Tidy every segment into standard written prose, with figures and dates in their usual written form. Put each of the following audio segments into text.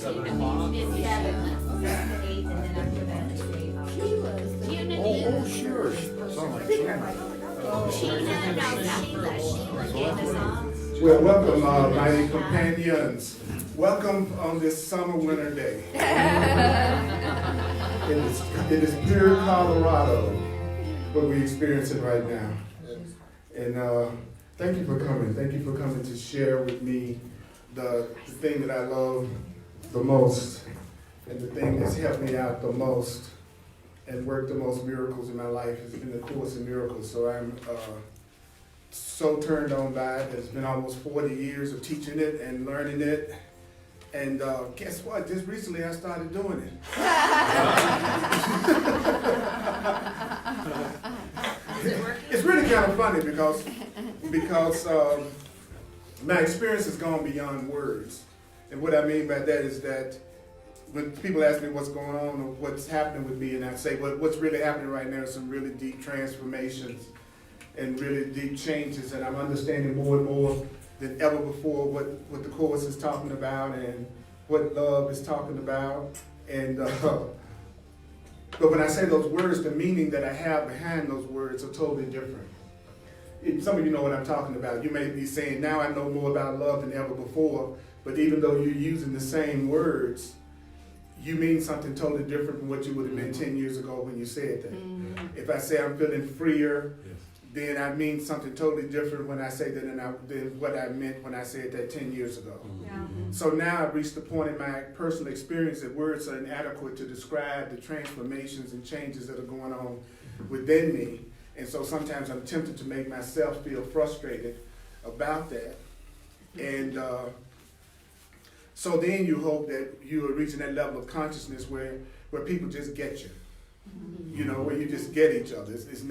Oh, sure. Sound like Shannon. Well, welcome, my companions. Welcome on this summer winter day. It is pure Colorado, what we're experiencing right now. And thank you for coming. Thank you for coming to share with me the thing that I love the most, and the thing that's helped me out the most and worked the most miracles in my life has been the Course in Miracles. So I'm so turned on by it. It's been almost 40 years of teaching it and learning it. And guess what? Just recently I started doing it. It's really kind of funny because my experience has gone beyond words. And what I mean by that is that when people ask me what's going on or what's happening with me, and I say what's really happening right now is some really deep transformations and really deep changes, and I'm understanding more and more than ever before what the Course is talking about and what love is talking about. And but when I say those words, the meaning that I have behind those words are totally different. Some of you know what I'm talking about. You may be saying, now I know more about love than ever before, but even though you're using the same words, you mean something totally different from what you would have meant 10 years ago when you said that. Mm-hmm. If I say I'm feeling freer, then I mean something totally different when I say that than what I meant when I said that 10 years ago. Mm-hmm. So now I've reached the point in my personal experience that words are inadequate to describe the transformations and changes that are going on within me. And so sometimes I'm tempted to make myself feel frustrated about that. And so then you hope that you are reaching that level of consciousness where people just get you. You know, where you just get each other. It's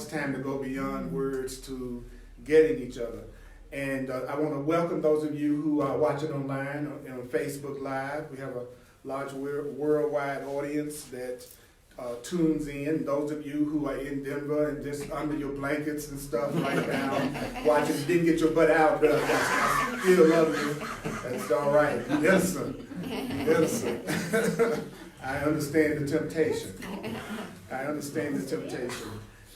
time to go beyond words to getting each other. And I want to welcome those of you who are watching online on Facebook Live. We have a large worldwide audience that tunes in. Those of you who are in Denver and just under your blankets and stuff right now, watching, didn't get your butt out, but I still love you. That's all right. Innocent. I understand the temptation.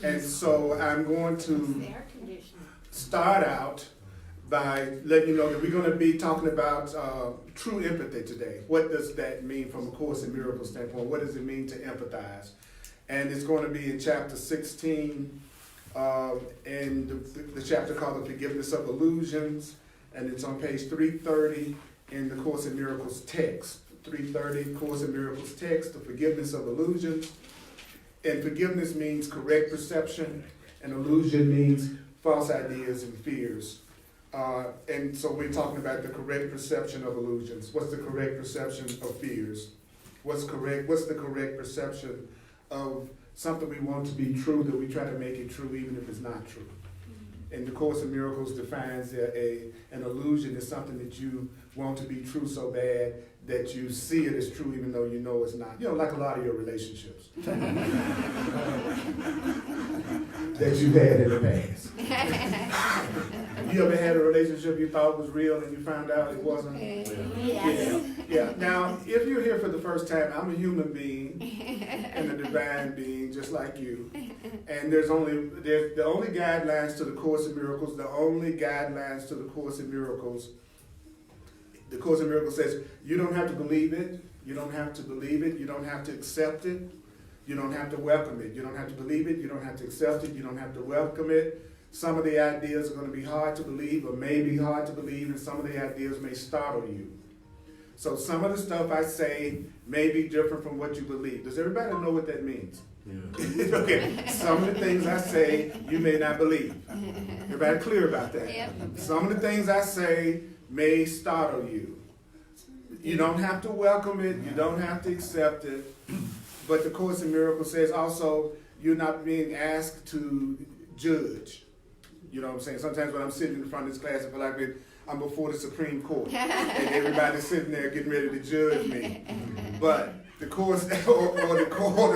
And so I'm going to start out by letting you know that we're going to be talking about true empathy today. What does that mean from a Course in Miracles standpoint? What does it mean to empathize? And it's going to be in chapter 16, and the chapter called The Forgiveness of Illusions, and it's on page 330 in the Course in Miracles text. 330, Course in Miracles text, The Forgiveness of Illusions. And forgiveness means correct perception, and illusion means false ideas and fears. And so we're talking about the correct perception of illusions. What's the correct perception of fears? What's the correct perception of something we want to be true, that we try to make it true even if it's not true? And the Course in Miracles defines an illusion as something that you want to be true so bad that you see it as true even though you know it's not. You know, like a lot of your relationships that you've had in the past. You ever had a relationship you thought was real and you found out it wasn't? Yeah. Now, if you're here for the first time, I'm a human being and a divine being just like you. And there's the only guidelines to the Course in Miracles, the Course in Miracles says you don't have to believe it, you don't have to believe it, you don't have to accept it, you don't have to welcome it. You don't have to believe it, you don't have to accept it, you don't have to welcome it. Some of the ideas are going to be hard to believe or may be hard to believe, and some of the ideas may startle you. So some of the stuff I say may be different from what you believe. Does everybody know what that means? Yeah. Okay, some of the things I say you may not believe. Everybody clear about that? Yep. Some of the things I say may startle you. You don't have to welcome it, you don't have to accept it, but the Course in Miracles says also you're not being asked to judge. You know what I'm saying? Sometimes when I'm sitting in front of this class, I feel like I'm before the Supreme Court and everybody's sitting there getting ready to judge me. But the Course, or the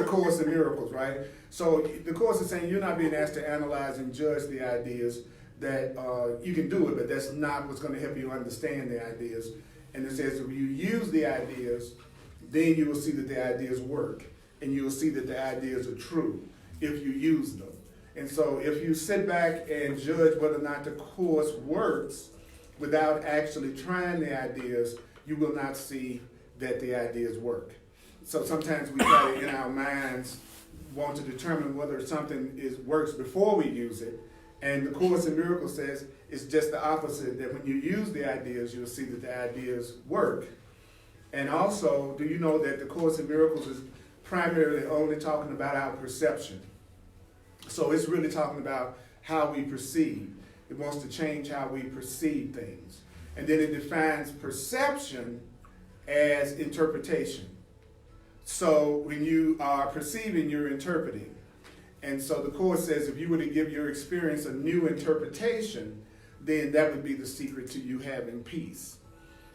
Course in Miracles, right? So the Course is saying you're not being asked to analyze and judge the ideas, that you can do it, but that's not what's going to help you understand the ideas. And it says if you use the ideas, then you will see that the ideas work. And you will see that the ideas are true if you use them. And so if you sit back and judge whether or not the course works without actually trying the ideas, you will not see that the ideas work. So sometimes we try to, in our minds, want to determine whether something works before we use it. And the Course in Miracles says it's just the opposite, that when you use the ideas, you'll see that the ideas work. And also, do you know that the Course in Miracles is primarily only talking about our perception? So it's really talking about how we perceive. It wants to change how we perceive things. And then it defines perception as interpretation. So when you are perceiving, you're interpreting. And so the Course says if you were to give your experience a new interpretation, then that would be the secret to you having peace.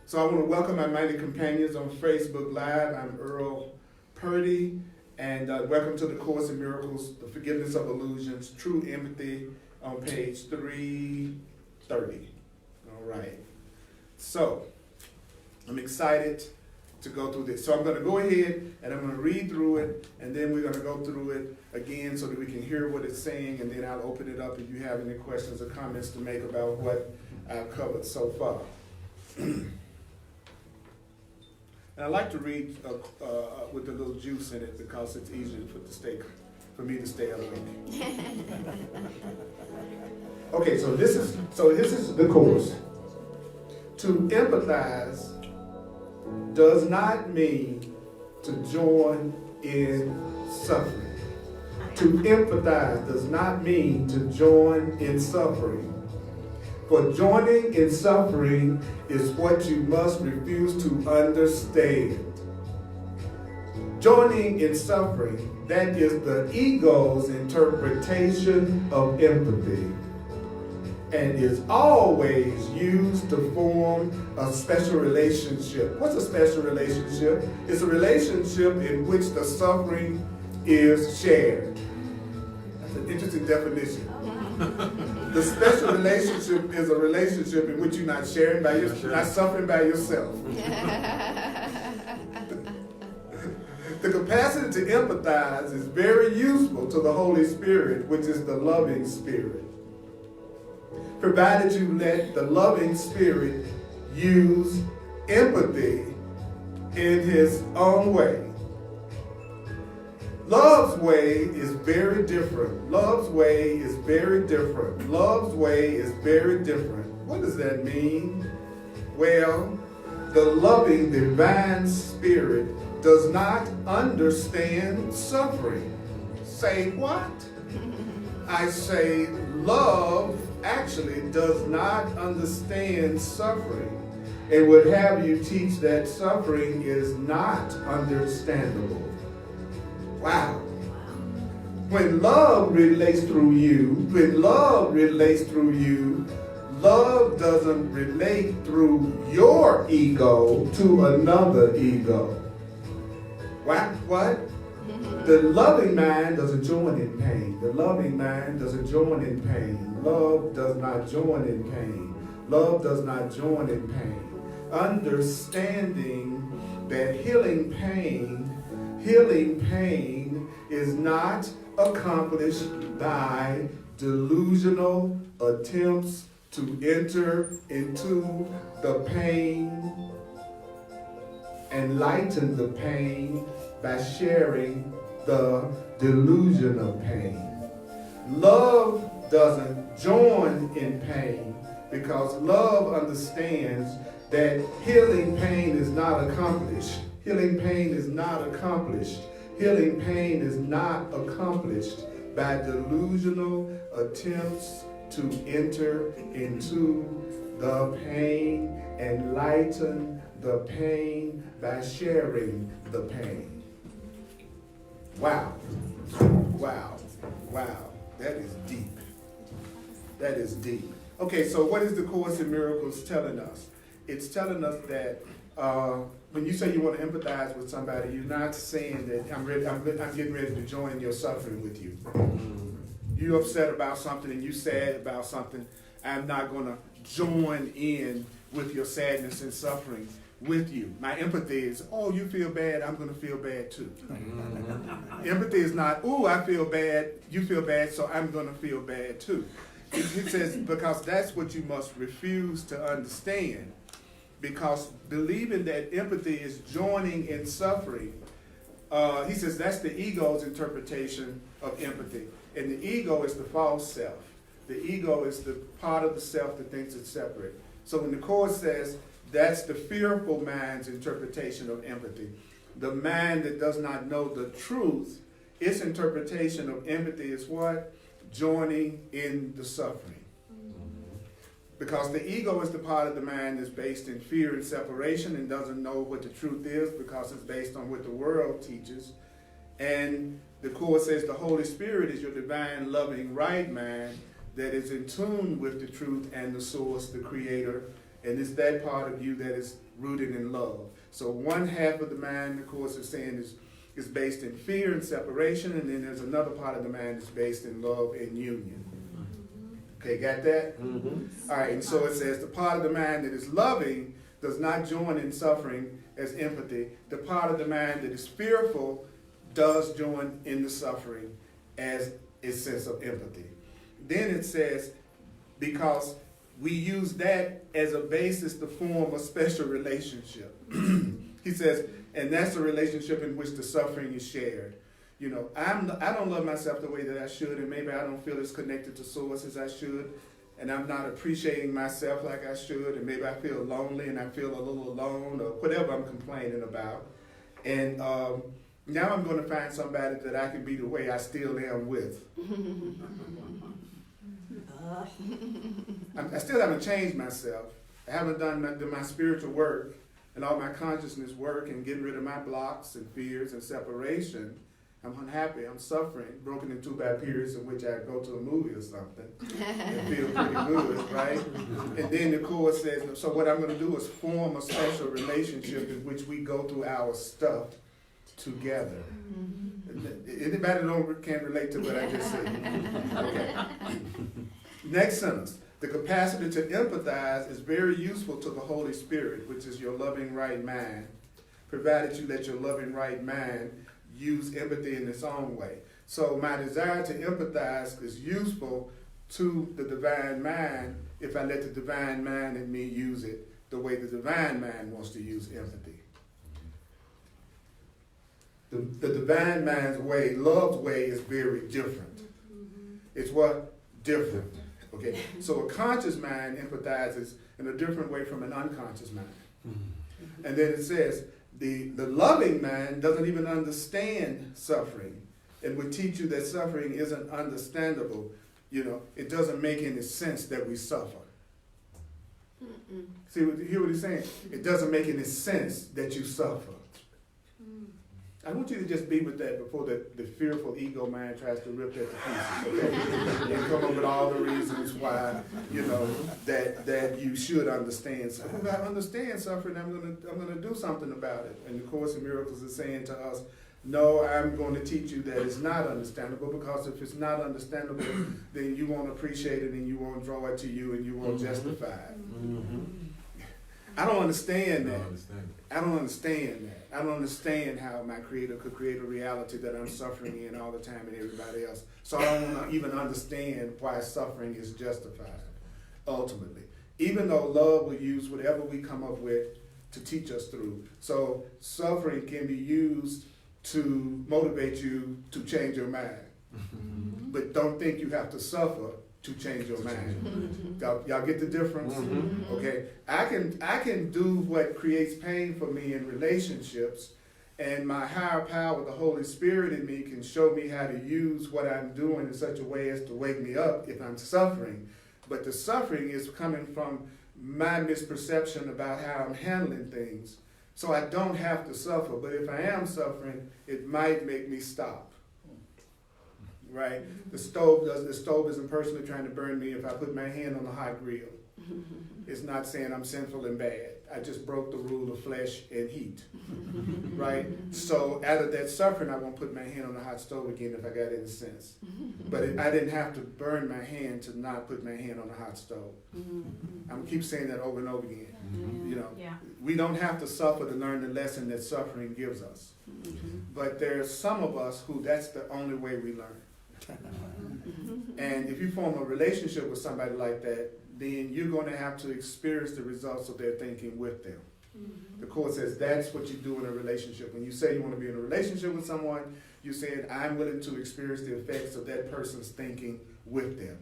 So I want to welcome my mighty companions on Facebook Live. I'm Earl Purdy, and welcome to the Course in Miracles, The Forgiveness of Illusions, True Empathy, on page 330. All right. So I'm excited to go through this. So I'm going to go ahead and I'm going to read through it, and then we're going to go through it again so that we can hear what it's saying, and then I'll open it up if you have any questions or comments to make about what I've covered so far. And I like to read with a little juice in it because it's easier for me to stay awake. Okay, so this is the Course. To empathize does not mean to join in suffering. To empathize does not mean to join in suffering. For joining in suffering is what you must refuse to understand. Joining in suffering, that is the ego's interpretation of empathy, and is always used to form a special relationship. What's a special relationship? It's a relationship in which the suffering is shared. That's an interesting definition. The special relationship is a relationship in which you're not sharing by yourself, not suffering by yourself. The capacity to empathize is very useful to the Holy Spirit, which is the loving spirit, provided you let the loving spirit use empathy in his own way. Love's way is very different. Love's way is very different. Love's way is very different. What does that mean? Well, the loving divine spirit does not understand suffering. Say what? I say love actually does not understand suffering, and would have you teach that suffering is not understandable. Wow. When love relates through you, love doesn't relate through your ego to another ego. What? The loving mind doesn't join in pain. The loving mind doesn't join in pain. Love does not join in pain. Love does not join in pain. Understanding that healing pain is not accomplished by delusional attempts to enter into the pain and lighten the pain by sharing the delusion of pain. Love doesn't join in pain because love understands that healing pain is not accomplished. Healing pain is not accomplished. Healing pain is not accomplished by delusional attempts to enter into the pain and lighten the pain by sharing the pain. Wow. Wow. Wow. That is deep. That is deep. Okay, so what is the Course in Miracles telling us? It's telling us that when you say you want to empathize with somebody, you're not saying that I'm getting ready to join your suffering with you. You're upset about something and you're sad about something. I'm not going to join in with your sadness and suffering. with you. My empathy is, oh, you feel bad, I'm going to feel bad too. Empathy is not, oh, I feel bad, you feel bad, so I'm going to feel bad too. It says, because that's what you must refuse to understand. Because believing that empathy is joining in suffering, he says that's the ego's interpretation of empathy. And the ego is the false self. The ego is the part of the self that thinks it's separate. So when the Course says that's the fearful mind's interpretation of empathy, the mind that does not know the truth, its interpretation of empathy is what? Joining in the suffering. Because the ego is the part of the mind that's based in fear and separation and doesn't know what the truth is because it's based on what the world teaches. And the Course says the Holy Spirit is your divine, loving, right mind that is in tune with the truth and the source, the creator. And it's that part of you that is rooted in love. So one half of the mind, the Course is saying, is based in fear and separation. And then there's another part of the mind that's based in love and union. Okay, got that? Mm-hmm. All right, and so it says the part of the mind that is loving does not join in suffering as empathy. The part of the mind that is fearful does join in the suffering as its sense of empathy. Then it says, because we use that as a basis to form a special relationship. He says, and that's a relationship in which the suffering is shared. You know, I don't love myself the way that I should, and maybe I don't feel as connected to source as I should, and I'm not appreciating myself like I should, and maybe I feel lonely and I feel a little alone or whatever I'm complaining about. And now I'm going to find somebody that I can be the way I still am with. I still haven't changed myself. I haven't done my spiritual work and all my consciousness work and getting rid of my blocks and fears and separation. I'm unhappy, I'm suffering, broken into by periods in which I go to a movie or something and feel pretty good, right? And then the Course says, so what I'm going to do is form a special relationship in which we go through our stuff together. Anybody can't relate to what I just said? Okay. Next sentence. The capacity to empathize is very useful to the Holy Spirit, which is your loving right mind, provided you let your loving right mind use empathy in its own way. So my desire to empathize is useful to the divine mind if I let the divine mind in me use it the way the divine mind wants to use empathy. The divine mind's way, love's way, is very different. It's what? Different. Okay, so a conscious mind empathizes in a different way from an unconscious mind. And then it says, the loving mind doesn't even understand suffering and would teach you that suffering isn't understandable. You know, it doesn't make any sense that we suffer. See, hear what he's saying? It doesn't make any sense that you suffer. I want you to just be with that before the fearful ego mind tries to rip that to pieces, okay? And come up with all the reasons why, you know, that you should understand suffering. If I understand suffering, I'm gonna do something about it. And the Course in Miracles is saying to us, no, I'm going to teach you that it's not understandable, because if it's not understandable, then you won't appreciate it and you won't draw it to you and you won't justify it. I don't understand that. I don't understand that. I don't understand how my Creator could create a reality that I'm suffering in all the time and everybody else. So I don't even understand why suffering is justified, ultimately. Even though love will use whatever we come up with to teach us through. So suffering can be used to motivate you to change your mind. But don't think you have to suffer to change your mind. Y'all get the difference? Okay. I can do what creates pain for me in relationships, and my higher power, the Holy Spirit in me, can show me how to use what I'm doing in such a way as to wake me up if I'm suffering. But the suffering is coming from my misperception about how I'm handling things. So I don't have to suffer, but if I am suffering, it might make me stop. Right? The stove isn't personally trying to burn me if I put my hand on the hot grill. It's not saying I'm sinful and bad. I just broke the rule of flesh and heat, right? So out of that suffering, I won't put my hand on the hot stove again if I got any sense. But I didn't have to burn my hand to not put my hand on the hot stove. I'm gonna keep saying that over and over again. You know, we don't have to suffer to learn the lesson that suffering gives us. But there's some of us who that's the only way we learn. And if you form a relationship with somebody like that, then you're going to have to experience the results of their thinking with them. The Court says that's what you do in a relationship. When you say you want to be in a relationship with someone, you're saying, I'm willing to experience the effects of that person's thinking with them.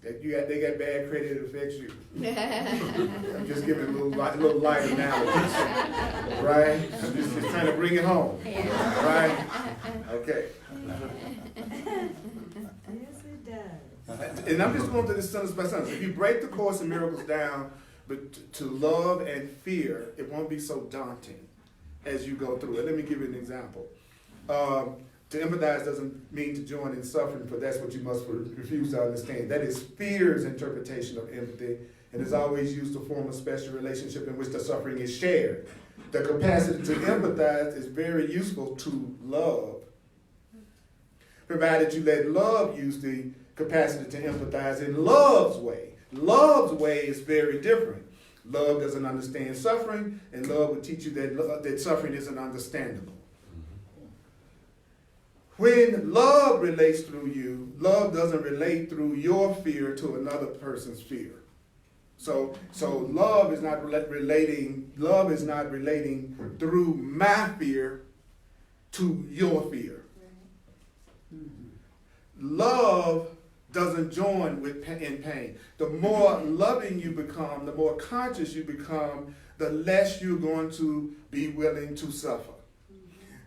That they got bad credit, it affects you. I'm just giving a little light analogies, right? I'm just trying to bring it home, right? Okay. Yes, it does. And I'm just going to this sentence by sentence. If you break the Course in Miracles down but to love and fear, it won't be so daunting as you go through it. Let me give you an example. To empathize doesn't mean to join in suffering, for that's what you must refuse to understand. That is fear's interpretation of empathy, and is always used to form a special relationship in which the suffering is shared. The capacity to empathize is very useful to love, provided you let love use the capacity to empathize in love's way. Love's way is very different. Love doesn't understand suffering, and love will teach you that suffering isn't understandable. When love relates through you, love doesn't relate through your fear to another person's fear. So love is not relating through my fear to your fear. Love doesn't join in pain. The more loving you become, the more conscious you become, the less you're going to be willing to suffer.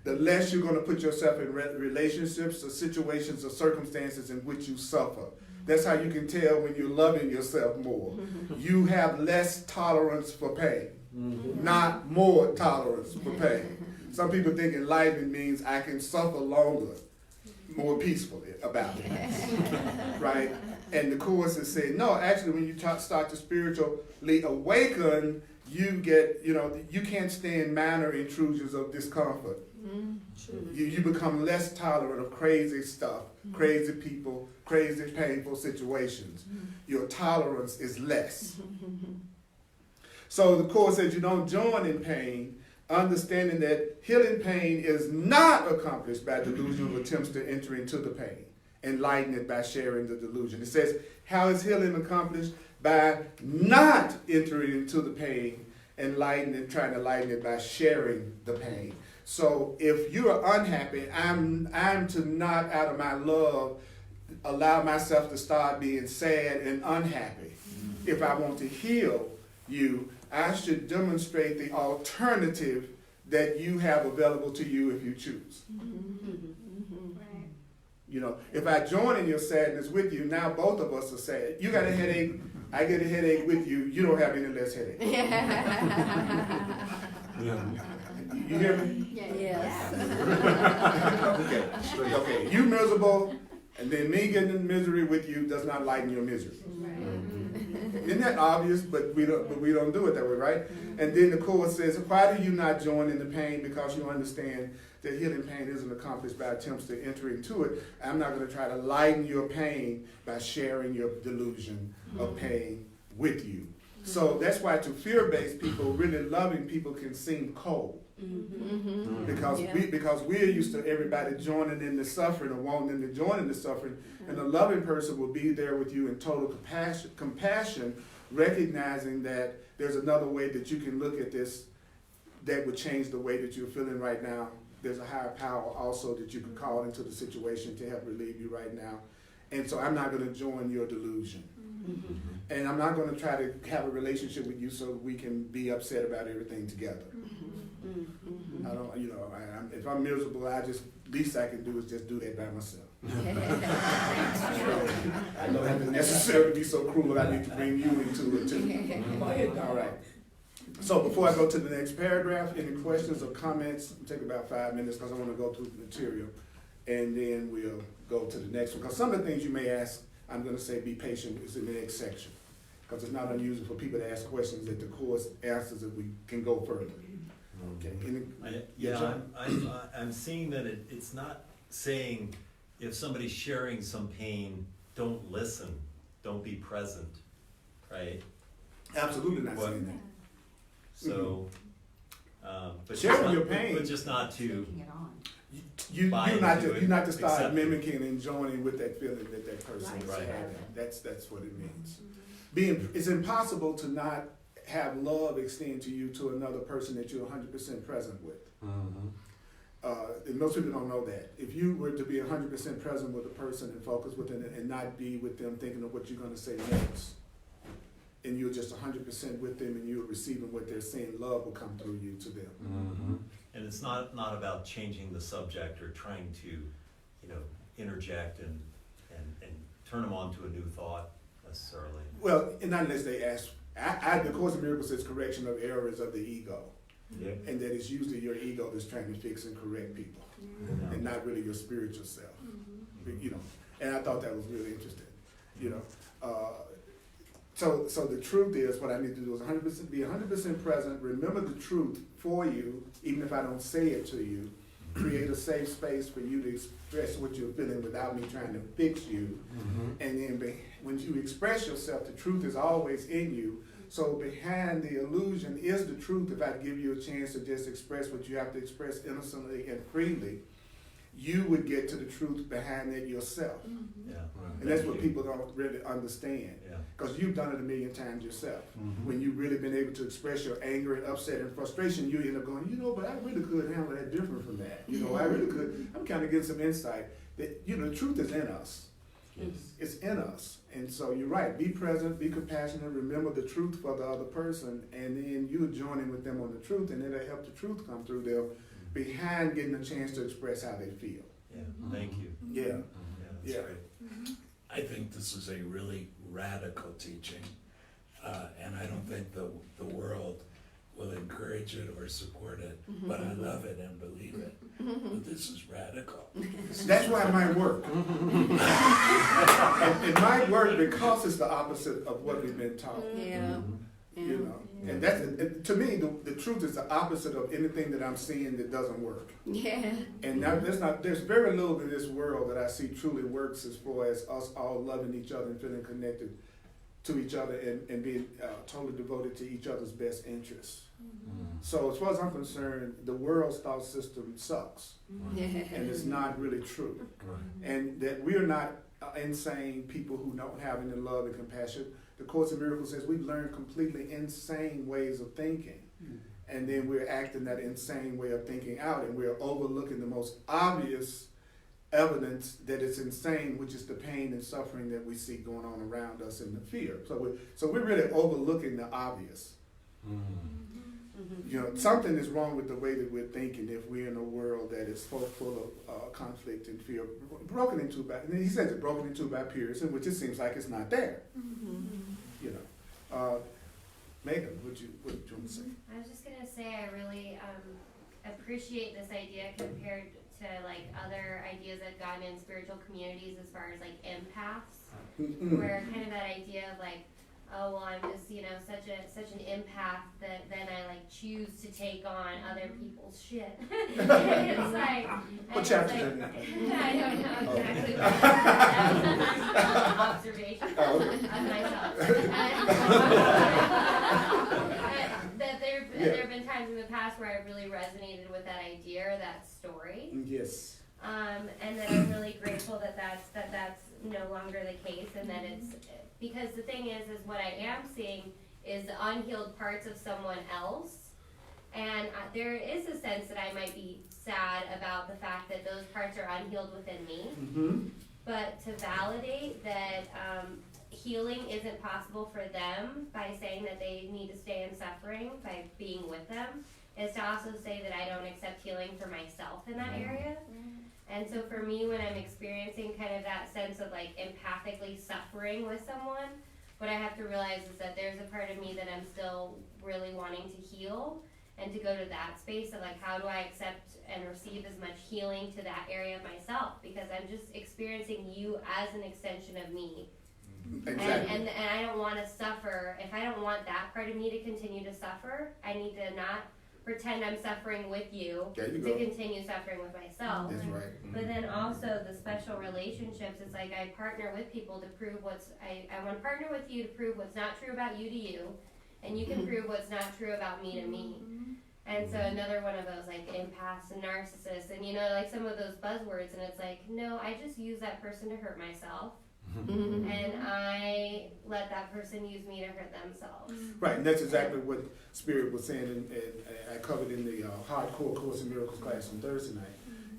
The less you're going to put yourself in relationships or situations or circumstances in which you suffer. That's how you can tell when you're loving yourself more. You have less tolerance for pain, not more tolerance for pain. Some people think enlightenment means I can suffer longer, more peacefully about it, right? And the Course is saying, no, actually when you start to spiritually awaken, you get, you can't stand minor intrusions of discomfort. You become less tolerant of crazy stuff, crazy people, crazy painful situations. Your tolerance is less. So the Course says you don't join in pain, understanding that healing pain is not accomplished by delusional attempts to enter into the pain, enlighten it by sharing the delusion. It says, how is healing accomplished? By not entering into the pain, enlighten it, trying to lighten it by sharing the pain. So if you are unhappy, I'm to not, out of my love, allow myself to start being sad and unhappy. If I want to heal you, I should demonstrate the alternative that you have available to you if you choose. If I join in your sadness with you, now both of us are sad. You got a headache, I get a headache with you, you don't have any less headache. You hear me? Yes. Okay. You miserable, and then me getting in misery with you does not lighten your misery. Isn't that obvious? But we don't do it that way, right? And then the Course says, why do you not join in the pain? Because you understand that healing pain isn't accomplished by attempts to enter into it. I'm not going to try to lighten your pain by sharing your delusion of pain with you. So that's why to fear-based people, really loving people can seem cold. Because we're used to everybody joining in the suffering or wanting them to join in the suffering, and a loving person will be there with you in total compassion, recognizing that there's another way that you can look at this that would change the way that you're feeling right now. There's a higher power also that you can call into the situation to help relieve you right now. And so I'm not going to join your delusion. And I'm not going to try to have a relationship with you so that we can be upset about everything together. I don't, if I'm miserable, least I can do is just do that by myself. I don't have to necessarily be so cruel. I need to bring you into it too. All right. So before I go to the next paragraph, any questions or comments? It'll take about 5 minutes because I want to go through the material, and then we'll go to the next one. Because some of the things you may ask, I'm going to say be patient, is in the next section. because it's not unusual for people to ask questions that the course answers if we can go further. Okay. I'm seeing that it's not saying if somebody's sharing some pain, don't listen, don't be present, right? Absolutely not saying that. So, but Sharing just not, your pain. but just not to. Taking it on. You're Buy not into to, it, you're not to start accept it. mimicking and joining with that feeling that person is Right. having. That's what it means. It's impossible to not have love extend to you to another person that you're 100% present with. And most people don't know that. If you were to be 100% present with a person and focus within it and not be with them thinking of what you're going to say next, and you're just 100% with them and you're receiving what they're saying, love will come through you to them. And it's not about changing the subject or trying to, interject and turn them on to a new thought necessarily. Well, and not unless they ask. The Course of Miracles says correction of errors of the ego. Yeah. And that it's usually your ego that's trying to fix and correct people, and not really your spiritual self. And I thought that was really interesting. So the truth is, what I need to do is 100% be 100% present. Remember the truth for you, even if I don't say it to you. Create a safe space for you to express what you're feeling without me trying to fix you. And then when you express yourself, the truth is always in you. So behind the illusion is the truth. If I give you a chance to just express what you have to express innocently and freely, you would get to the truth behind it yourself. Yeah. And that's what people don't really understand. Because you've done it a million times yourself. When you've really been able to express your anger and upset and frustration, you end up going, but I really could handle that different from that. I really could. I'm kind of getting some insight that, the truth is in us. Yes. It's in us. And so you're right. Be present, be compassionate, remember the truth for the other person, and then you're joining with them on the truth, and it'll help the truth come through there behind getting a chance to express how they feel. Yeah. Thank you. Yeah. That's Yeah. great. I think this is a really radical teaching, and I don't think the world will encourage it or support it, but I love it and believe it. But this is radical. That's why it might work. It might work because it's the opposite of what we've been taught. And that's to me the truth is the opposite of anything that I'm seeing that doesn't work. And now there's very little in this world that I see truly works as far as us all loving each other and feeling connected to each other and being totally devoted to each other's best interests. So as far as I'm concerned, the world's thought system sucks, and it's not really true. And that we're not insane people who don't have any love and compassion. The Course of Miracles says we've learned completely insane ways of thinking, and then we're acting that insane way of thinking out, and we're overlooking the most obvious evidence that it's insane, which is the pain and suffering that we see going on around us and the fear. So we're really overlooking the obvious. Something is wrong with the way that we're thinking if we're in a world that is so full of conflict and fear, broken into by, and he says it's broken into by Pearson, which it seems like it's not there. Megan, what you want to say? I was just gonna say I really appreciate this idea compared to like other ideas I've gotten in spiritual communities as far as like empaths, where kind of that idea of like, oh well, I'm just such an empath that then I like choose to take on other people's shit. It's like What chapter is like, that? I don't know exactly. That was an observation of myself. That there have been times in the past where I really resonated with that idea or that story. Yes. And that I'm really grateful that that's no longer the case, and that it's because the thing is what I am seeing is the unhealed parts of someone else, and there is a sense that I might be sad about the fact that those parts are unhealed within me. But to validate that healing isn't possible for them by saying that they need to stay in suffering by being with them is to also say that I don't accept healing for myself in that area. And so for me, when I'm experiencing kind of that sense of like empathically suffering with someone, what I have to realize is that there's a part of me that I'm still really wanting to heal, and to go to that space of like, how do I accept and receive as much healing to that area of myself? Because I'm just experiencing you as an extension of me. Exactly. And I don't want to suffer. If I don't want that part of me to continue to suffer, I need to not pretend I'm suffering with you, There you to go. continue suffering with myself. That's right. But then also the special relationships, it's like I partner with people to prove I want to partner with you to prove what's not true about you to you, and you can prove what's not true about me to me. And so another one of those like empaths and narcissists and like some of those buzzwords, and it's like, no, I just use that person to hurt myself. And I let that person use me to hurt themselves. Right, and that's exactly what Spirit was saying, and I covered in the Hardcore Course in Miracles class on Thursday night.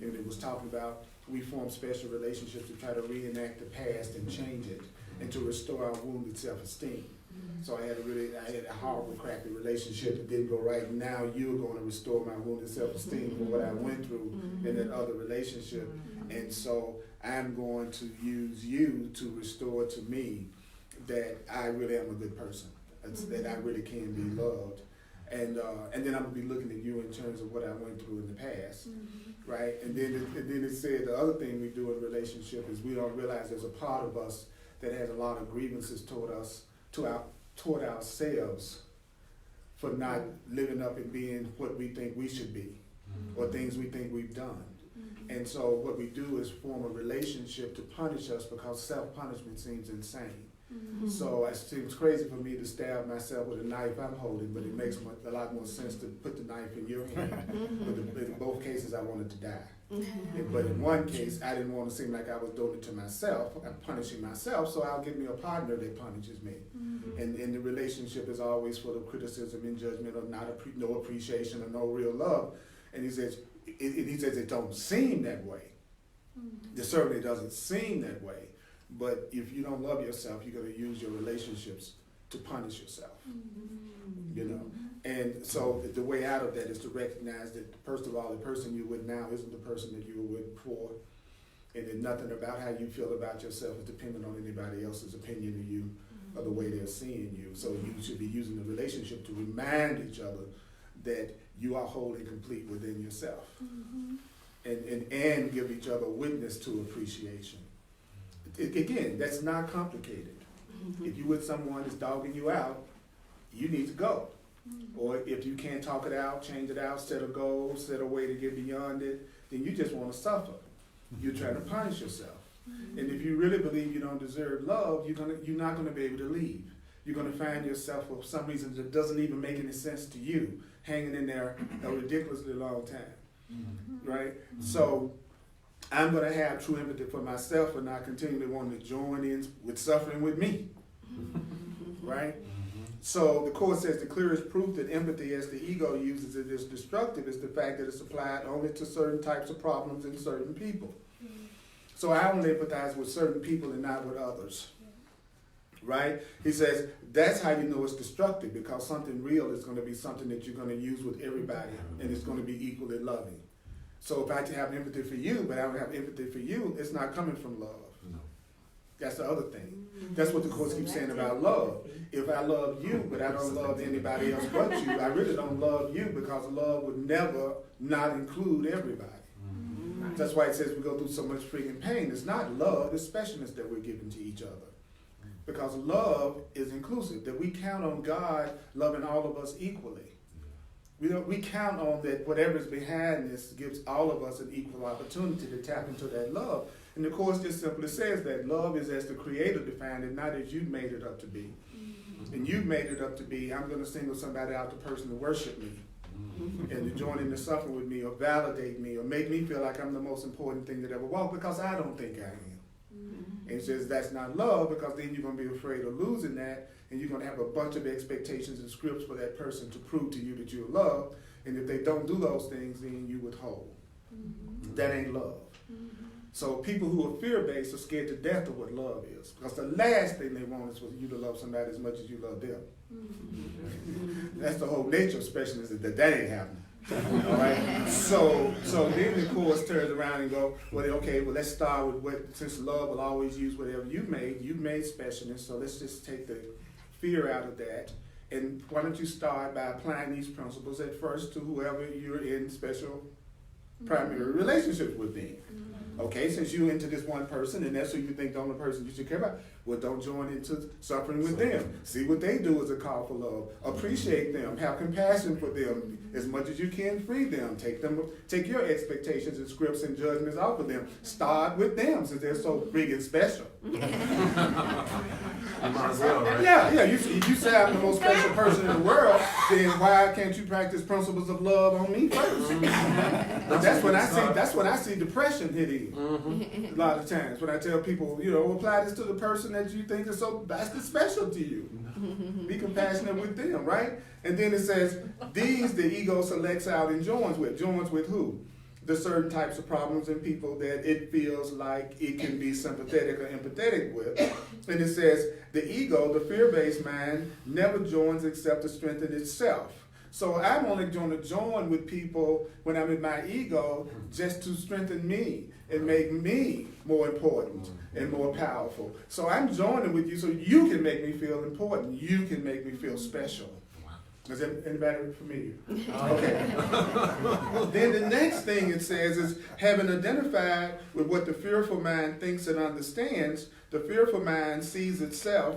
And it was talking about we form special relationships to try to reenact the past and change it, and to restore our wounded self-esteem. So I had a horrible, crappy relationship that didn't go right. And now you're going to restore my wounded self-esteem for what I went through in that other relationship. And so I'm going to use you to restore to me that I really am a good person, that I really can be loved. And then I'm going to be looking at you in terms of what I went through in the past, right? And then it said the other thing we do in a relationship is we don't realize there's a part of us that has a lot of grievances toward ourselves for not living up and being what we think we should be, or things we think we've done. And so what we do is form a relationship to punish us because self-punishment seems insane. So it seems crazy for me to stab myself with a knife I'm holding, but it makes a lot more sense to put the knife in your hand. But in both cases, I wanted to die. But in one case, I didn't want to seem like I was doing it to myself. I'm punishing myself, so I'll get me a partner that punishes me. And the relationship is always full of criticism and judgment, or no appreciation, or no real love. And he says it don't seem that way. It certainly doesn't seem that way. But if you don't love yourself, you're going to use your relationships to punish yourself. And so the way out of that is to recognize that, first of all, the person you're with now isn't the person that you were with before, and that nothing about how you feel about yourself is dependent on anybody else's opinion of you or the way they're seeing you. So you should be using the relationship to remind each other that you are whole and complete within yourself, and give each other witness to appreciation. Again, that's not complicated. If you're with someone that's dogging you out, you need to go. Or if you can't talk it out, change it out, set a goal, set a way to get beyond it, then you just want to suffer. You're trying to punish yourself. And if you really believe you don't deserve love, you're not going to be able to leave. You're going to find yourself, for some reason that doesn't even make any sense to you, hanging in there a ridiculously long time. Right? So I'm going to have true empathy for myself and not continually wanting to join in with suffering with me. Right? So the Course says the clearest proof that empathy, as the ego uses it, is destructive is the fact that it's applied only to certain types of problems in certain people. So I only empathize with certain people and not with others. Right? He says that's how you know it's destructive, because something real is going to be something that you're going to use with everybody, and it's going to be equally loving. So if I have empathy for you, but I don't have empathy for you, it's not coming from love. No. That's the other thing. That's what the Course keeps saying about love. If I love you, but I don't love anybody else but you, I really don't love you, because love would never not include everybody. That's why it says we go through so much freaking pain. It's not love, it's specialness that we're giving to each other. Because love is inclusive, that we count on God loving all of us equally. We count on that whatever's behind this gives all of us an equal opportunity to tap into that love. And the Course just simply says that love is as the Creator defined it, not as you've made it up to be. And you've made it up to be, I'm going to single somebody out, the person to worship me, and to join in the suffering with me, or validate me, or make me feel like I'm the most important thing that ever walked, because I don't think I am. And he says that's not love, because then you're going to be afraid of losing that, and you're going to have a bunch of expectations and scripts for that person to prove to you that you're loved. And if they don't do those things, then you withhold. That ain't love. So people who are fear-based are scared to death of what love is, because the last thing they want is for you to love somebody as much as you love them. That's the whole nature of specialness, that ain't happening. All right. So then the Course turns around and go, well, okay, well, let's start with what, since love will always use whatever you've made specialness, so let's just take the fear out of that. And why don't you start by applying these principles at first to whoever you're in special primary relationships with them. Okay, since you're into this one person and that's who you think the only person you should care about, Well, don't join into suffering with them. See what they do as a call for love. Appreciate them. Have compassion for them as much as you can. Free them. Take your expectations and scripts and judgments off of them. Start with them since they're so big and special. You might as well, right? Yeah. You say I'm the most special person in the world. Then why can't you practice principles of love on me first? That's when I see depression hitting. A lot of times when I tell people, apply this to the person that you think is so vastly special to you. Be compassionate with them, right? And then it says, these the ego selects out and joins with. Joins with who? The certain types of problems in people that it feels like it can be sympathetic or empathetic with. And it says, the ego, the fear-based mind, never joins except to strengthen itself. So I'm only going to join with people when I'm in my ego just to strengthen me and make me more important and more powerful. So I'm joining with you so you can make me feel important. You can make me feel special. Is anybody familiar? Okay. Then the next thing it says is, having identified with what the fearful mind thinks and understands, the fearful mind sees itself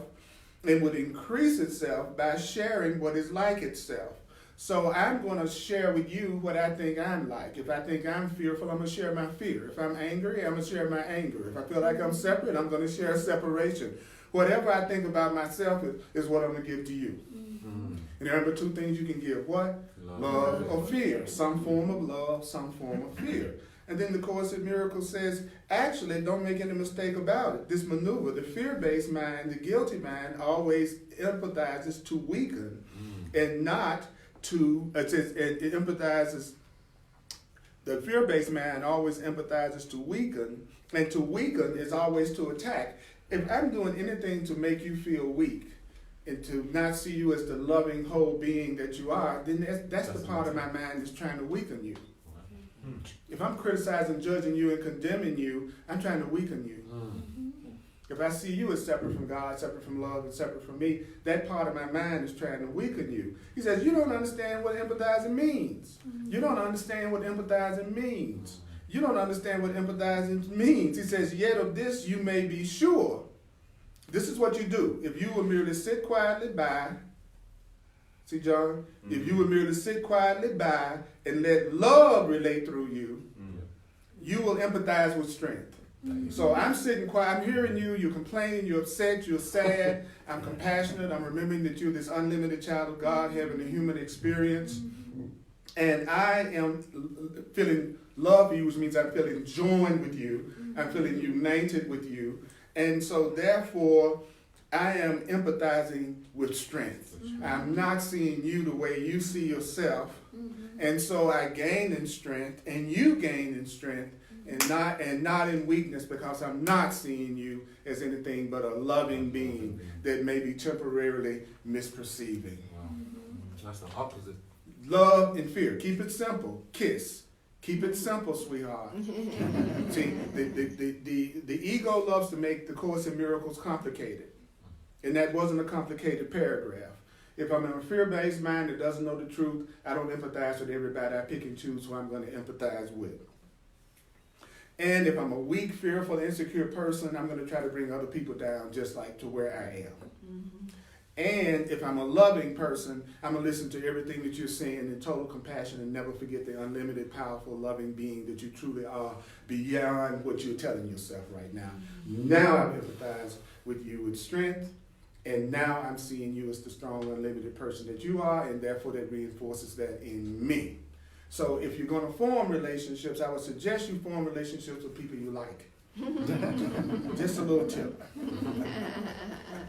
and would increase itself by sharing what is like itself. So I'm going to share with you what I think I'm like. If I think I'm fearful, I'm going to share my fear. If I'm angry, I'm going to share my anger. If I feel like I'm separate, I'm going to share separation. Whatever I think about myself is what I'm going to give to you. And remember, two things you can give. What? Love or fear. Some form of love, some form of fear. And then the Course in Miracles says, actually, don't make any mistake about it. This maneuver, the fear-based mind, the guilty mind, always empathizes to weaken and not to, it empathizes, the fear-based mind always empathizes to weaken, and to weaken is always to attack. If I'm doing anything to make you feel weak, and to not see you as the loving whole being that you are, then that's the part of my mind that's trying to weaken you. If I'm criticizing, judging you, and condemning you, I'm trying to weaken you. If I see you as separate from God, separate from love, and separate from me, that part of my mind is trying to weaken you. He says, you don't understand what empathizing means. You don't understand what empathizing means. You don't understand what empathizing means. He says, yet of this you may be sure. This is what you do. If you will merely sit quietly by, see John? If you will merely sit quietly by and let love relate through you, you will empathize with strength. So I'm sitting quiet, I'm hearing you, you're complaining, you're upset, you're sad, I'm compassionate, I'm remembering that you're this unlimited child of God having a human experience. And I am feeling love for you, which means I'm feeling joined with you, I'm feeling united with you. And so therefore, I am empathizing with strength. I'm not seeing you the way you see yourself. And so I gain in strength, and you gain in strength, and not in weakness, because I'm not seeing you as anything but a loving being that may be temporarily misperceiving. That's the opposite. Love and fear. Keep it simple. Kiss. Keep it simple, sweetheart. See, the ego loves to make the Course in Miracles complicated. And that wasn't a complicated paragraph. If I'm in a fear-based mind that doesn't know the truth, I don't empathize with everybody. I pick and choose who I'm going to empathize with. And if I'm a weak, fearful, insecure person, I'm going to try to bring other people down just like to where I am. And if I'm a loving person, I'm going to listen to everything that you're saying in total compassion and never forget the unlimited, powerful, loving being that you truly are beyond what you're telling yourself right now. Now I empathize with you with strength, and now I'm seeing you as the strong, unlimited person that you are, and therefore that reinforces that in me. So if you're going to form relationships, I would suggest you form relationships with people you like. Just a little tip.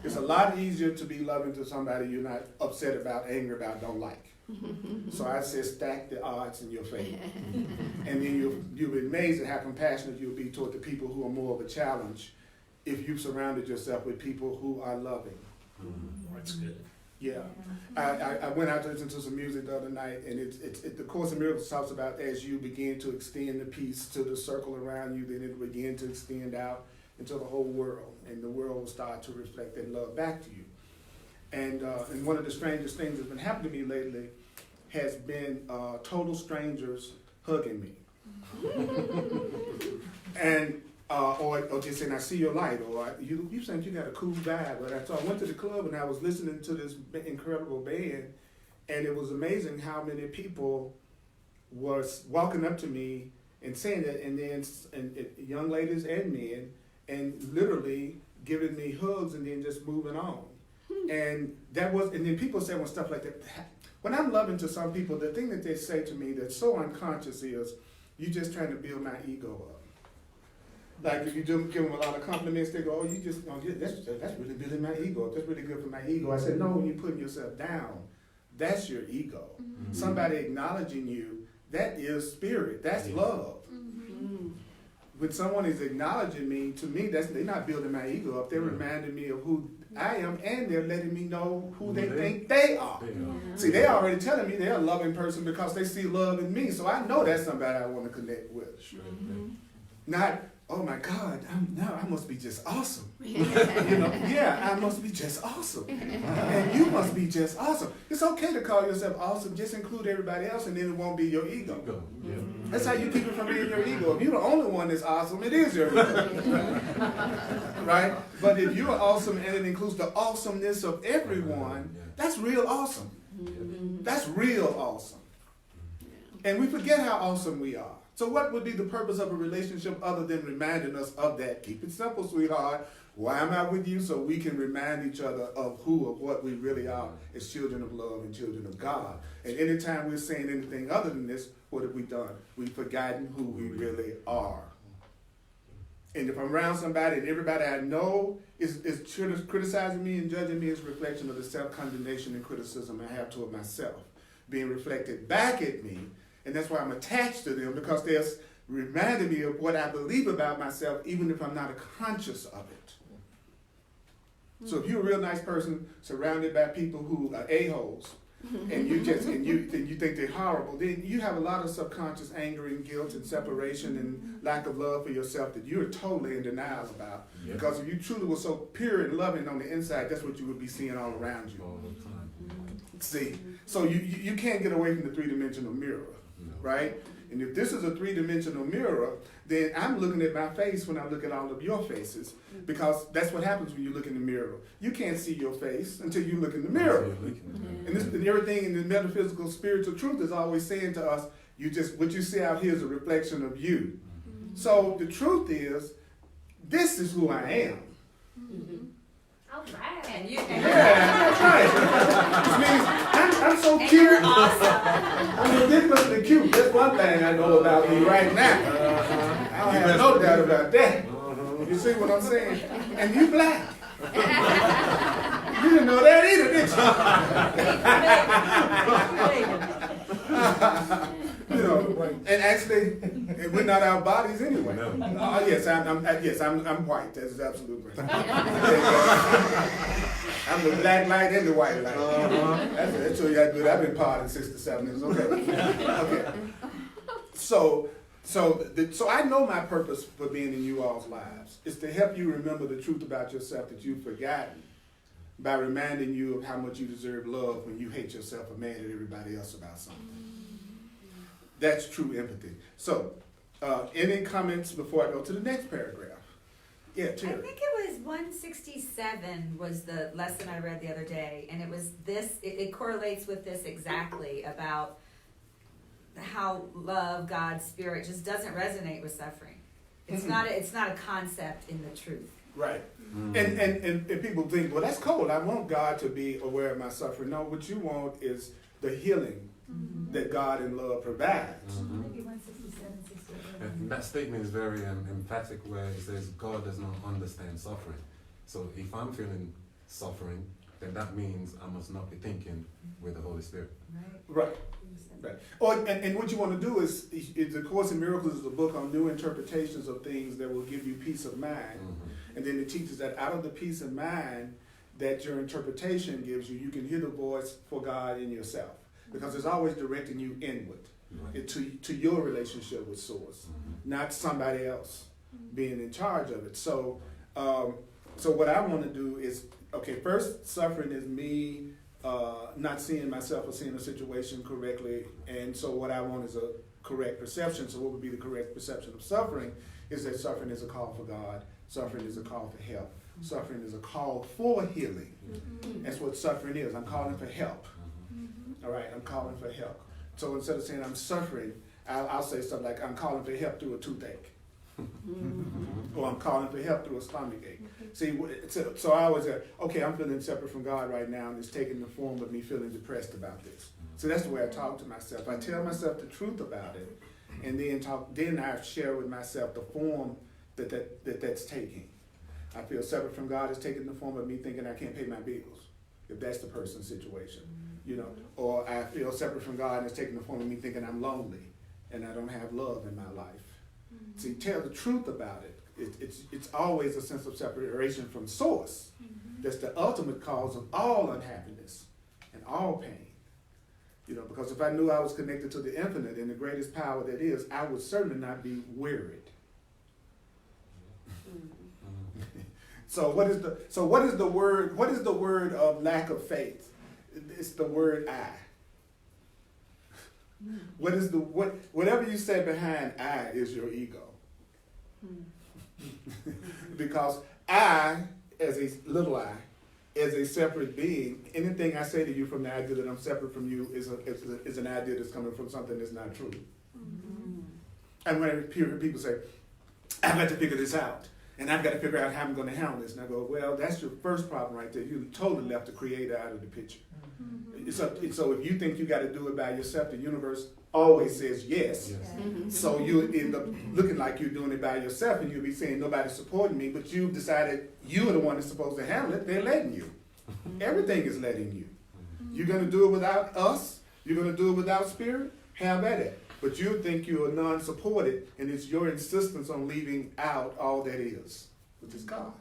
It's a lot easier to be loving to somebody you're not upset about, angry about, don't like. So I say stack the odds in your favor. And then you'll be amazed at how compassionate you'll be toward the people who are more of a challenge if you've surrounded yourself with people who are loving. That's good. Yeah. I went out to listen to some music the other night, and the Course in Miracles talks about as you begin to extend the peace to the circle around you, then it will begin to extend out into the whole world, and the world will start to reflect that love back to you. And one of the strangest things that's been happening to me lately has been total strangers hugging me. And or just saying, I see your light, or you saying you got a cool vibe. So I went to the club and I was listening to this incredible band, and it was amazing how many people was walking up to me and saying that, and then young ladies and men, and literally giving me hugs and then just moving on. And then people say stuff like that. When I'm loving to some people, the thing that they say to me that's so unconscious is, you just trying to build my ego up. Like if you do give them a lot of compliments, they go, that's really building my ego. That's really good for my ego. I said, no, when you're putting yourself down, that's your ego. Mm-hmm. Somebody acknowledging you, that is spirit. That's love. Mm-hmm. When someone is acknowledging me, to me, they're not building my ego up. They're reminding me of who I am, and they're letting me know who they think they are. Yeah. See, they're already telling me they're a loving person because they see love in me. So I know that's somebody I want to connect with. Mm-hmm. Not, oh my God, I must be just awesome. I must be just awesome. And you must be just awesome. It's okay to call yourself awesome, just include everybody else and then it won't be your ego. Yeah. That's how you keep it from being your ego. If you're the only one that's awesome, it is your ego. Right? But if you're awesome and it includes the awesomeness of everyone, that's real awesome. That's real awesome. And we forget how awesome we are. So what would be the purpose of a relationship other than reminding us of that? Keep it simple, sweetheart. Why am I with you? So we can remind each other of what we really are as children of love and children of God. And anytime we're saying anything other than this, what have we done? We've forgotten who we really are. And if I'm around somebody and everybody I know is criticizing me and judging me, it's a reflection of the self-condemnation and criticism I have toward myself being reflected back at me. And that's why I'm attached to them, because they're reminding me of what I believe about myself, even if I'm not conscious of it. So if you're a real nice person surrounded by people who are a-holes, and you think they're horrible, then you have a lot of subconscious anger and guilt and separation and lack of love for yourself that you're totally in denial about. Yeah. Because if you truly were so pure and loving on the inside, that's what you would be seeing all around you. All the time. See, so you can't get away from the three-dimensional mirror. Right? And if this is a three-dimensional mirror, then I'm looking at my face when I look at all of your faces, because that's what happens when you look in the mirror. You can't see your face until you look in the mirror. And everything in the metaphysical spiritual truth is always saying to us, what you see out here is a reflection of you. So the truth is, this is who I am. All right. That's right. Which means I'm so cute. Awesome. I'm ridiculously cute. That's one thing I know about me right now. I don't have no doubt about that. You see what I'm saying? And you black. You didn't know that either, did you? And actually, we're not our bodies anyway. No. Yes, I'm white. That's absolutely right. I'm the black light and the white light. That shows you how good I've been partying 6 to 7 years. Okay. So I know my purpose for being in you all's lives is to help you remember the truth about yourself that you've forgotten, by reminding you of how much you deserve love when you hate yourself or mad at everybody else about something. That's true empathy. So, any comments before I go to the next paragraph? Yeah, Terry. I think it was 167 was the lesson I read the other day, and it was this, it correlates with this exactly, about how love, God's spirit, just doesn't resonate with suffering. It's not a concept in the truth. Right. And people think, well, that's cold. I want God to be aware of my suffering. No, what you want is the healing that God in love provides. Maybe 167, 68. And that statement is very emphatic, where it says God does not understand suffering. So if I'm feeling suffering, then that means I must not be thinking with the Holy Spirit. Right. And what you want to do is the Course in Miracles is a book on new interpretations of things that will give you peace of mind. And then it teaches that out of the peace of mind that your interpretation gives you, you can hear the voice for God in yourself. Because it's always directing you inward, to your relationship with Source, not somebody else being in charge of it. So what I want to do is, okay, first, suffering is me not seeing myself or seeing a situation correctly, and so what I want is a correct perception. So what would be the correct perception of suffering is that suffering is a call for God, suffering is a call for help, suffering is a call for healing. That's what suffering is. I'm calling for help. All right, I'm calling for help. So instead of saying I'm suffering, I'll say something like I'm calling for help through a toothache. Or I'm calling for help through a stomach ache. See, so I always say, okay, I'm feeling separate from God right now, and it's taking the form of me feeling depressed about this. So that's the way I talk to myself. I tell myself the truth about it, and then I share with myself the form that's taking. I feel separate from God is taking the form of me thinking I can't pay my bills, if that's the person's situation, you know. Or I feel separate from God and it's taking the form of me thinking I'm lonely and I don't have love in my life. See, tell the truth about it. It's always a sense of separation from source. That's the ultimate cause of all unhappiness and all pain. You know, because if I knew I was connected to the infinite and the greatest power that is, I would certainly not be wearied. So what is the word of lack of faith? It's the word I. Whatever you say behind I is your ego. Because I, as a little I, as a separate being, anything I say to you from the idea that I'm separate from you is an idea that's coming from something that's not true. And when I hear people say, I've got to figure this out, and I've got to figure out how I'm going to handle this, and I go, well, that's your first problem right there. You totally left the creator out of the picture. So if you think you got to do it by yourself, the universe always says yes. So you end up looking like you're doing it by yourself, and you'll be saying nobody's supporting me, but you've decided you are the one that's supposed to handle it. They're letting you. Everything is letting you. You're going to do it without us. You're going to do it without spirit. Have at it. But you think you are non-supported, and it's your insistence on leaving out all that is, which is God.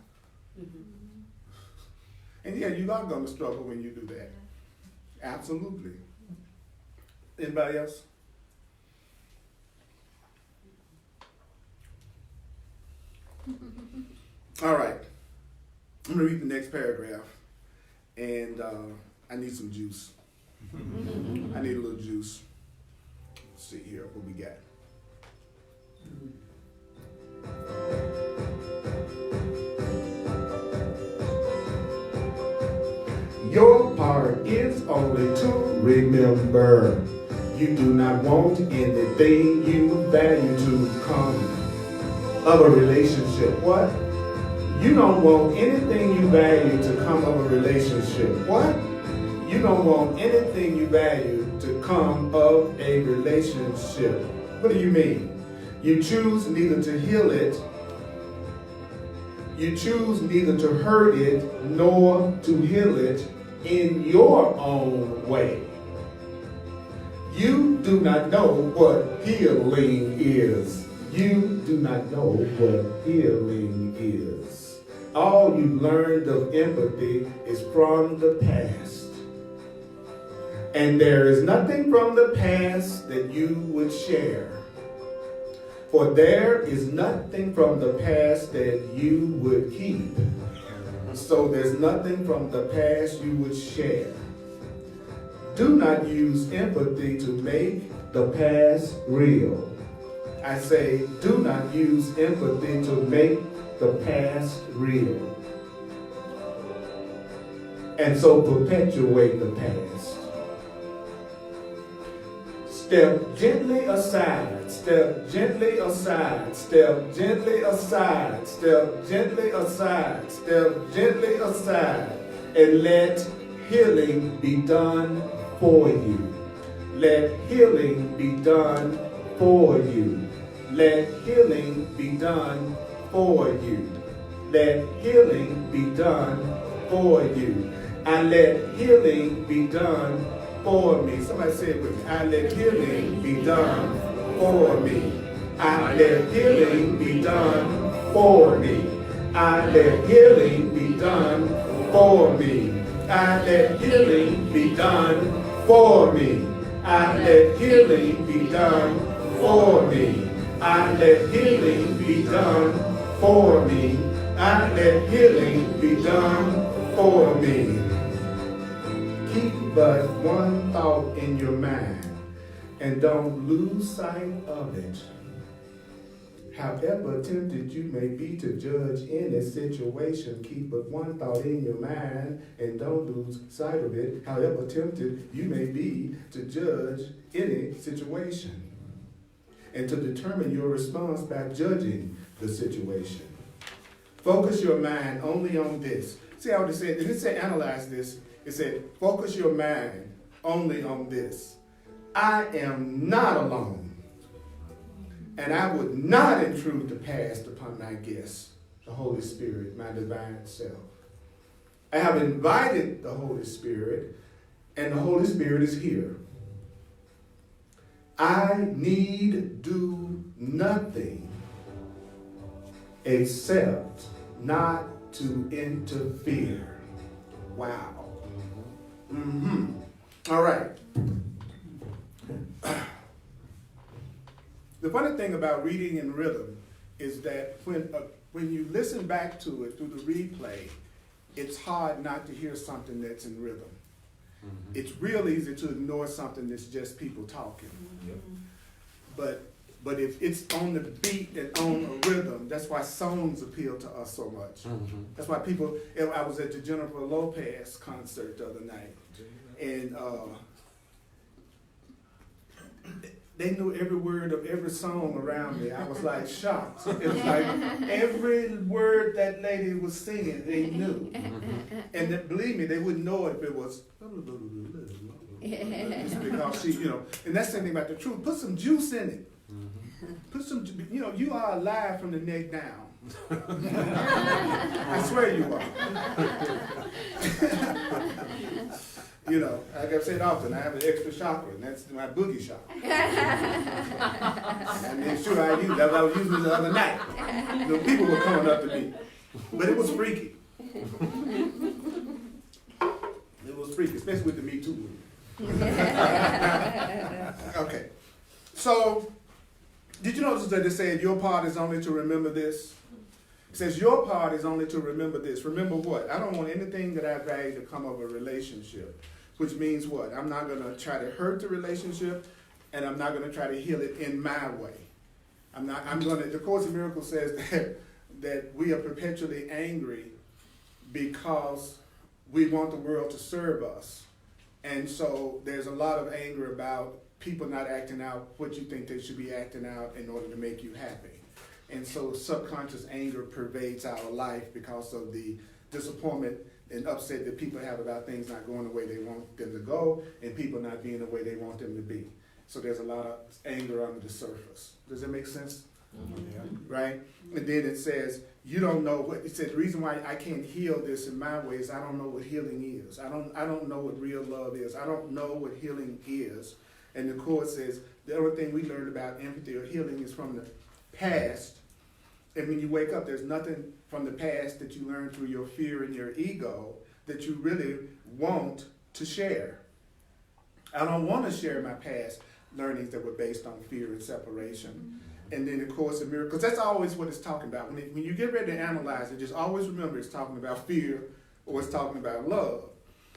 And yeah, you are going to struggle when you do that. Absolutely. Anybody else? All right. I'm going to read the next paragraph, and I need some juice. I need a little juice. Let's see here what we got. Your part is only to remember you do not want anything you value to come of a relationship. What? You don't want anything you value to come of a relationship. What? You don't want anything you value to come of a relationship. What do you mean? You choose neither to heal it, you choose neither to hurt it nor to heal it in your own way. You do not know what healing is. You do not know what healing is. All you learned of empathy is from the past. And there is nothing from the past that you would share. For there is nothing from the past that you would keep. So there's nothing from the past you would share. Do not use empathy to make the past real. I say, do not use empathy to make the past real. And so perpetuate the past. Step gently aside, step gently aside, step gently aside, step gently aside, step gently aside, and let healing be done for you. Let healing be done for you. Let healing be done for you. Let healing be done for you. I let healing be done for me. Somebody say it with me. I let healing be done for me. I let healing be done for me. I let healing be done for me. I let healing be done for me. I let healing be done for me. I let healing be done for me. I let healing be done for me. Keep but one thought in your mind, and don't lose sight of it. However tempted you may be to judge any situation, keep but one thought in your mind and don't lose sight of it. However tempted you may be to judge any situation, and to determine your response by judging the situation. Focus your mind only on this. See how it said, if it said analyze this, it said focus your mind only on this. I am not alone. And I would not intrude the past upon my guest, the Holy Spirit, my divine self. I have invited the Holy Spirit, and the Holy Spirit is here. I need do nothing except not to interfere. Wow. All right. The funny thing about reading in rhythm is that when you listen back to it through the replay, it's hard not to hear something that's in rhythm. Mm-hmm. It's real easy to ignore something that's just people talking. Yep. But if it's on the beat and on a rhythm, that's why songs appeal to us so much. Mm-hmm. That's why people, I was at the Jennifer Lopez concert the other night, and they knew every word of every song around me. I was like shocked. It was like every word that lady was singing, they knew. And believe me, they wouldn't know it if it was just because she, and that's the thing about the truth. Put some juice in it. Put some, you are alive from the neck down. I swear you are. Like I've said often, I have an extra chakra, and that's my boogie chakra. And then sure I used that. I was using it the other night. People were coming up to me, but it was freaky. It was freaky, especially with the Me Too movement. Okay, so did you notice that it said your part is only to remember this? It says your part is only to remember this. Remember what? I don't want anything that I value to come of a relationship. Which means what? I'm not going to try to hurt the relationship, and I'm not going to try to heal it in my way. The Course in Miracles says that we are perpetually angry because we want the world to serve us. And so there's a lot of anger about people not acting out what you think they should be acting out in order to make you happy. And so subconscious anger pervades our life because of the disappointment and upset that people have about things not going the way they want them to go and people not being the way they want them to be. So there's a lot of anger under the surface. Does that make sense? Mm-hmm. Yeah. Right? And then it says, you don't know what, it said, the reason why I can't heal this in my way is I don't know what healing is. I don't know what real love is. I don't know what healing is. And the Course says, the only thing we learned about empathy or healing is from the past. And when you wake up, there's nothing from the past that you learned through your fear and your ego that you really want to share. I don't want to share my past learnings that were based on fear and separation. And then the Course in Miracles, because that's always what it's talking about. When you get ready to analyze it, just always remember it's talking about fear or it's talking about love.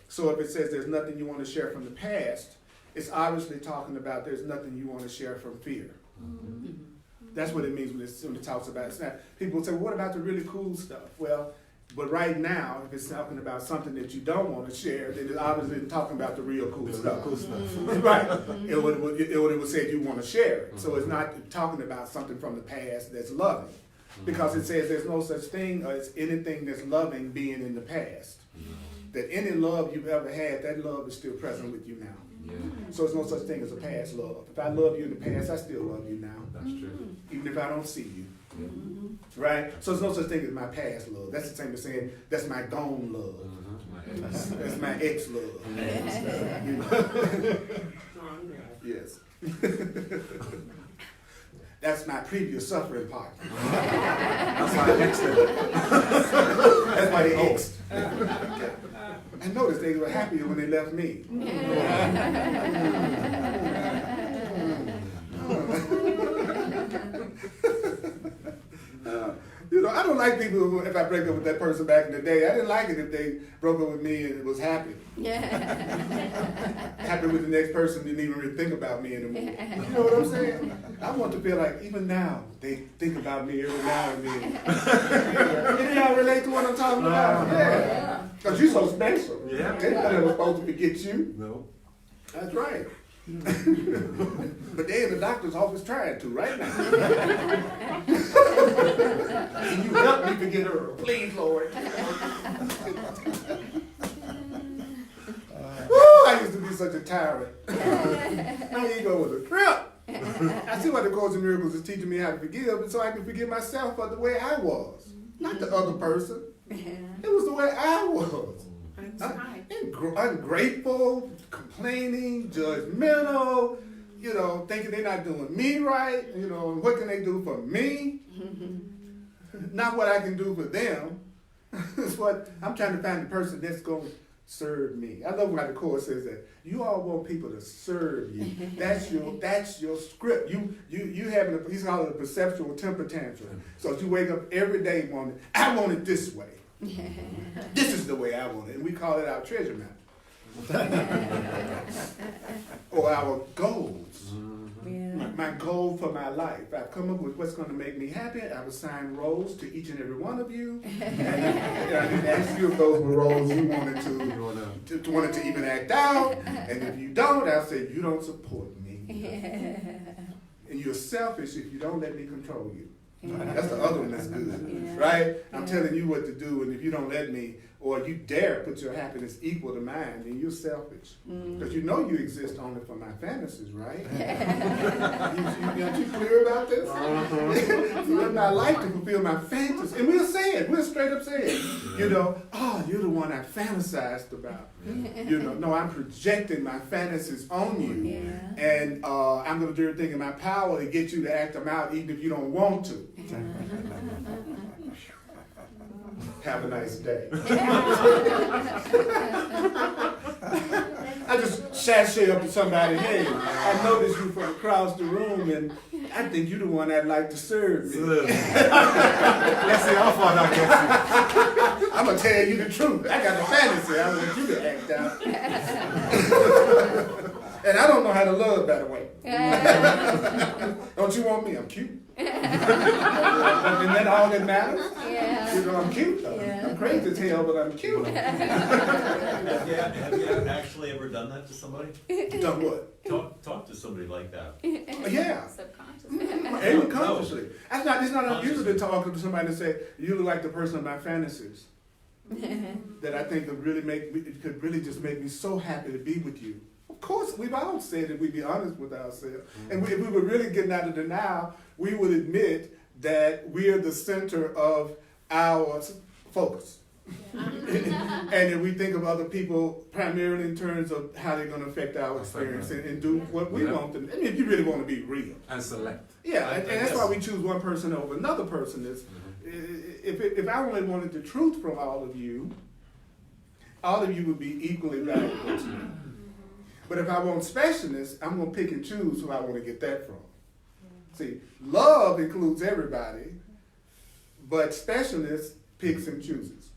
So if it says there's nothing you want to share from the past, it's obviously talking about there's nothing you want to share from fear. Mm-hmm. That's what it means when it talks about it. People say, well, what about the really cool stuff? Well, but right now, if it's talking about something that you don't want to share, then it's obviously talking about the real cool stuff. Right. It would say you want to share it. So it's not talking about something from the past that's loving. Because it says there's no such thing as anything that's loving being in the past. That any love you've ever had, that love is still present with you now. Yeah. So there's no such thing as a past love. If I love you in the past, I still love you now. That's true. Even if I don't see you. Yeah. Right? So there's no such thing as my past love. That's the same as saying that's my gone love. That's my ex love. Yes. That's my previous suffering partner. That's why I exed them. That's why they exed. I noticed they were happier when they left me. I don't like people who, if I break up with that person back in the day. I didn't like it if they broke up with me and was happy. Happy with the next person, didn't even really think about me anymore. You know what I'm saying? I want to feel like even now they think about me every now and then. Any of y'all relate to what I'm talking about? Yeah. Because you're so special. Yeah. Anybody was supposed to forget you. No. That's right. But they in the doctor's office trying to right now. Can you help me forget Earl? Please, Lord. Woo, I used to be such a tyrant. My ego was a trip. I see why the Course in Miracles is teaching me how to forgive, and so I can forgive myself for the way I was, not the other person. It was the way I was. Ungrateful, complaining, judgmental, you know, thinking they're not doing me right, you know, and what can they do for me? Not what I can do for them. It's what I'm trying to find the person that's going to serve me. I love why the Course says that. You all want people to serve you. That's your script. You having he's calling it a perceptual temper tantrum. So you wake up every day wanting, I want it this way. This is the way I want it. And we call it our treasure map. Or our goals. My goal for my life. I've come up with what's going to make me happy. I've assigned roles to each and every one of you. And I didn't ask you if those were roles you wanted to even act out. And if you don't, I'll say you don't support me. And you're selfish if you don't let me control you. That's the other one that's good, right? I'm telling you what to do, and if you don't let me, or you dare put your happiness equal to mine, then you're selfish. Because you know you exist only for my fantasies, right? Aren't you clear about this? You live my life to fulfill my fantasies. And we'll say it, we'll straight up say it. You know, oh, you're the one I fantasized about. You know, no, I'm projecting my fantasies on you. And I'm going to do everything in my power to get you to act them out even if you don't want to. Have a nice day. I just sashay up to somebody, hey, I noticed you from across the room and I think you're the one I'd like to serve me. Let's see how far that gets you. I'm going to tell you the truth. I got a fantasy. I want you to act out. And I don't know how to love, by the way. Don't you want me? I'm cute. And that all that matters? You know, I'm cute though. I'm crazy as hell, but I'm cute. Have you actually ever done that to somebody? Done what? Talk to somebody like that. Yeah. Subconsciously. Even consciously. It's not unusual to talk to somebody and say, you look like the person of my fantasies. That I think could really just make me so happy to be with you. Of course, we've all said that we'd be honest with ourselves. And if we were really getting out of denial, we would admit that we're the center of our focus. And if we think of other people primarily in terms of how they're going to affect our experience and do what we want them. I mean, if you really want to be real. And select. Yeah, and that's why we choose one person over another person. If I only wanted the truth from all of you would be equally valuable to me. But if I want specialness, I'm going to pick and choose who I want to get that from. See, love includes everybody, but specialness picks and chooses.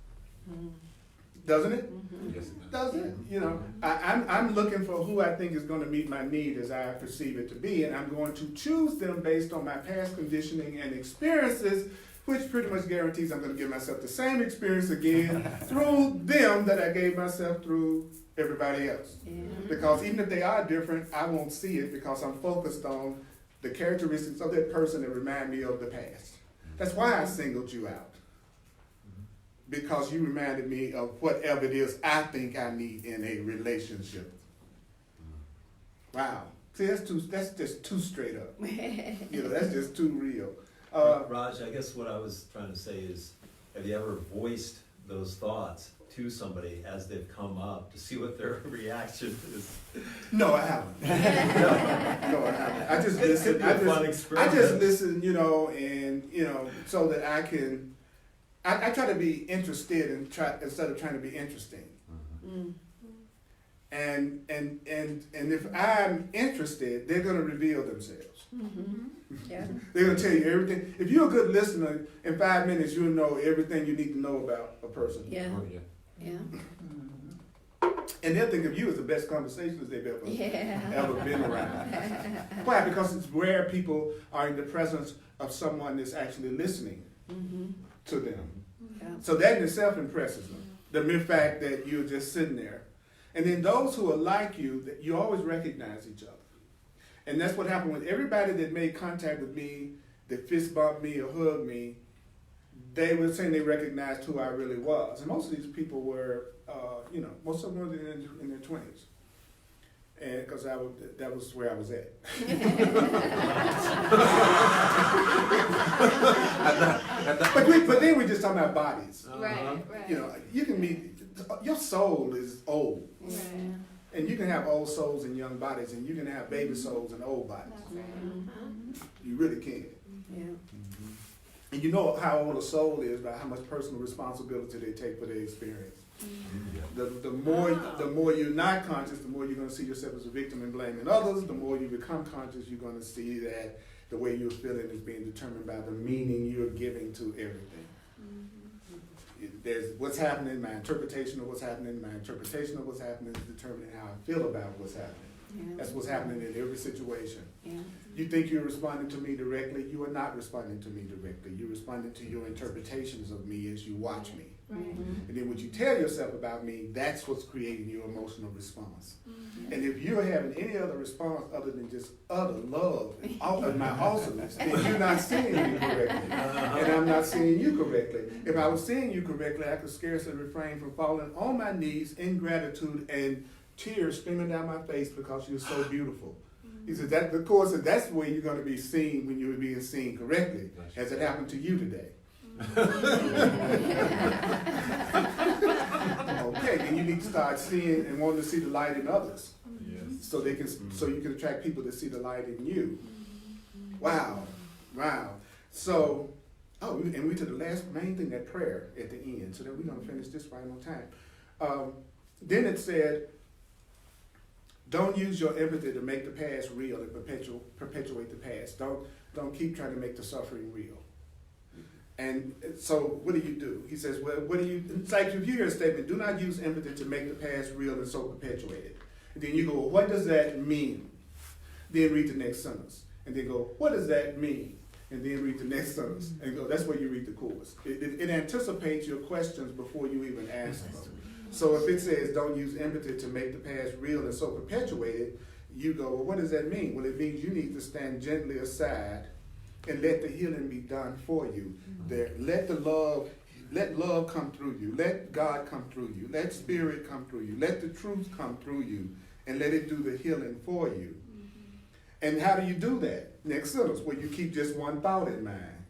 Doesn't it? Yes, it Does it? You know, I'm looking for who I think is going to meet my need as I perceive it to be, and I'm going to choose them based on my past conditioning and experiences, which pretty much guarantees I'm going to give myself the same experience again through them that I gave myself through everybody else. Because even if they are different, I won't see it because I'm focused on the characteristics of that person that remind me of the past. That's why I singled you out. Because you reminded me of whatever it is I think I need in a relationship. Wow. See, that's just too straight up. You know, that's just too real. Raj, I guess what I was trying to say is, have you ever voiced those thoughts to somebody as they've come up to see what their reaction is? No, I haven't. No, I haven't. I just listen. I just listen, you know, and you know, so that I can. I try to be interested and instead of trying to be interesting. And if I'm interested, they're going to reveal themselves. Yeah. They're going to tell you everything. If you're a good listener, in 5 minutes, you'll know everything you need to know about a person. Yeah. Oh, yeah. Yeah. And they'll think of you as the best conversationalist they've ever been around. Why? Because it's rare people are in the presence of someone that's actually listening to them. Yeah. So that in itself impresses them. The mere fact that you're just sitting there. And then those who are like you, that you always recognize each other. And that's what happened with everybody that made contact with me, that fist bumped me or hugged me. They were saying they recognized who I really was. And most of these people were, most of them were in their 20s. And because that was where I was at. But then we're just talking about bodies. Right. You know, you can meet, your soul is old. Right. And you can have old souls in young bodies, and you can have baby souls in old bodies. You really can. Yeah. And you know how old a soul is by how much personal responsibility they take for their experience. The more you're not conscious, the more you're going to see yourself as a victim and blaming others. The more you become conscious, you're going to see that the way you're feeling is being determined by the meaning you're giving to everything. There's what's happening, my interpretation of what's happening. My interpretation of what's happening is determining how I feel about what's happening. Yeah. That's what's happening in every situation. Yeah. You think you're responding to me directly, you are not responding to me directly. You're responding to your interpretations of me as you watch me. And then what you tell yourself about me, that's what's creating your emotional response. And if you're having any other response other than just utter love and my awesomeness, then you're not seeing me correctly. And I'm not seeing you correctly. If I was seeing you correctly, I could scarcely refrain from falling on my knees in gratitude and tears streaming down my face because you're so beautiful. He said that, of course, that's the way you're going to be seen when you're being seen correctly, as it happened to you today. Okay, then you need to start seeing and wanting to see the light in others, so they can, so you can attract people to see the light in you. Wow. So, and we to the last main thing, that prayer at the end. So that we're going to finish this right on time. Then it said, don't use your empathy to make the past real and perpetuate the past. Don't keep trying to make the suffering real. And so what do? He says, well, what do you, it's like if you hear a statement, do not use empathy to make the past real and so perpetuate it. And then you go, well, what does that mean? Then read the next sentence. And then go, what does that mean? And then read the next sentence. And go, that's where you read the course. It anticipates your questions before you even ask them. So if it says don't use empathy to make the past real and so perpetuate it, you go, well, what does that mean? Well, it means you need to stand gently aside and let the healing be done for you. There, let love come through you. Let God come through you. Let spirit come through you. Let the truth come through you, and let it do the healing for you. And how do you do that? Next sentence, where you keep just one thought in mind.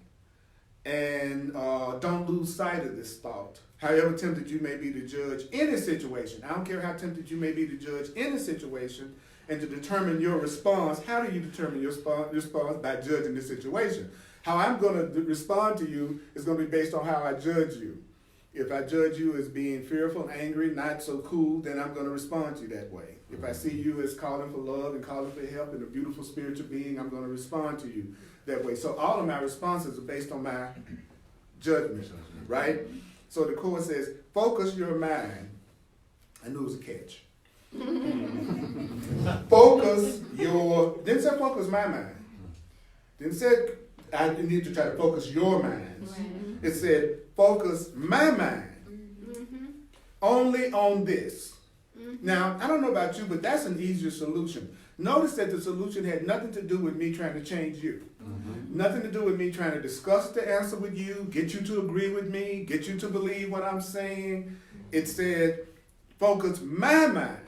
And don't lose sight of this thought. However tempted you may be to judge any situation. I don't care how tempted you may be to judge any situation and to determine your response. How do you determine your response? By judging the situation. How I'm going to respond to you is going to be based on how I judge you. If I judge you as being fearful, angry, not so cool, then I'm going to respond to you that way. If I see you as calling for love and calling for help and a beautiful spiritual being, I'm going to respond to you that way. So all of my responses are based on my judgment, right? So the Course says, focus your mind. I knew it was a catch. Didn't say focus my mind. Didn't say I need to try to focus your minds. Right. It said, focus my mind only on this. Now, I don't know about you, but that's an easier solution. Notice that the solution had nothing to do with me trying to change you. Nothing to do with me trying to discuss the answer with you, get you to agree with me, get you to believe what I'm saying. It said, focus my mind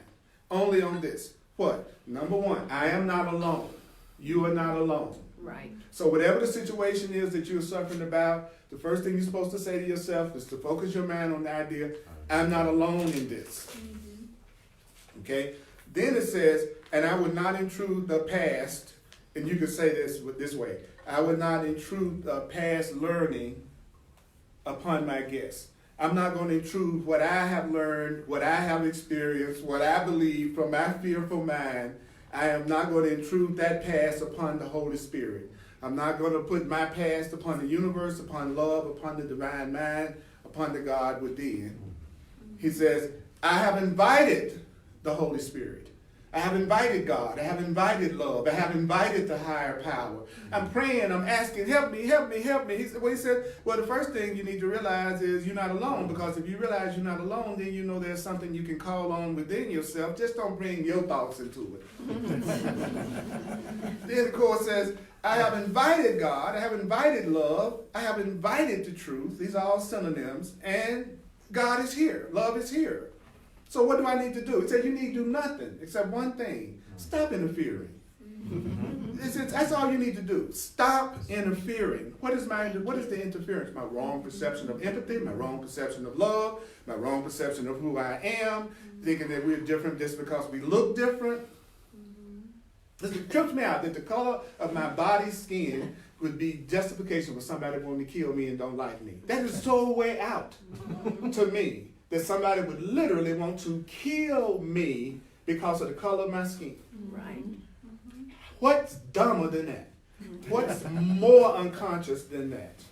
only on this. What? Number one, I am not alone. You are not alone. Right. So whatever the situation is that you're suffering about, the first thing you're supposed to say to yourself is to focus your mind on the idea, I'm not alone in this. Okay? Then it says, and I would not intrude the past, and you could say this way, I would not intrude the past learning upon my guests. I'm not going to intrude what I have learned, what I have experienced, what I believe from my fearful mind I am not going to intrude that past upon the Holy Spirit. I'm not going to put my past upon the universe, upon love, upon the divine mind, upon the God within. He says, I have invited the Holy Spirit. I have invited God. I have invited love. I have invited the higher power. I'm praying. I'm asking, help me, help me, help me. He said, well, the first thing you need to realize is you're not alone, because if you realize you're not alone, then you know there's something you can call on within yourself. Just don't bring your thoughts into it. Then the Course says, I have invited God. I have invited love. I have invited the truth. These are all synonyms. And God is here. Love is here. So what do I need to do? It said you need to do nothing except one thing. Stop interfering. That's all you need to do. Stop interfering. What is the interference? My wrong perception of empathy, my wrong perception of love, my wrong perception of who I am, thinking that we're different just because we look different. It trips me out that the color of my body's skin would be justification for somebody wanting to kill me and don't like me. That is so way out to me. That somebody would literally want to kill me because of the color of my skin. Right. What's dumber than that? What's more unconscious than that?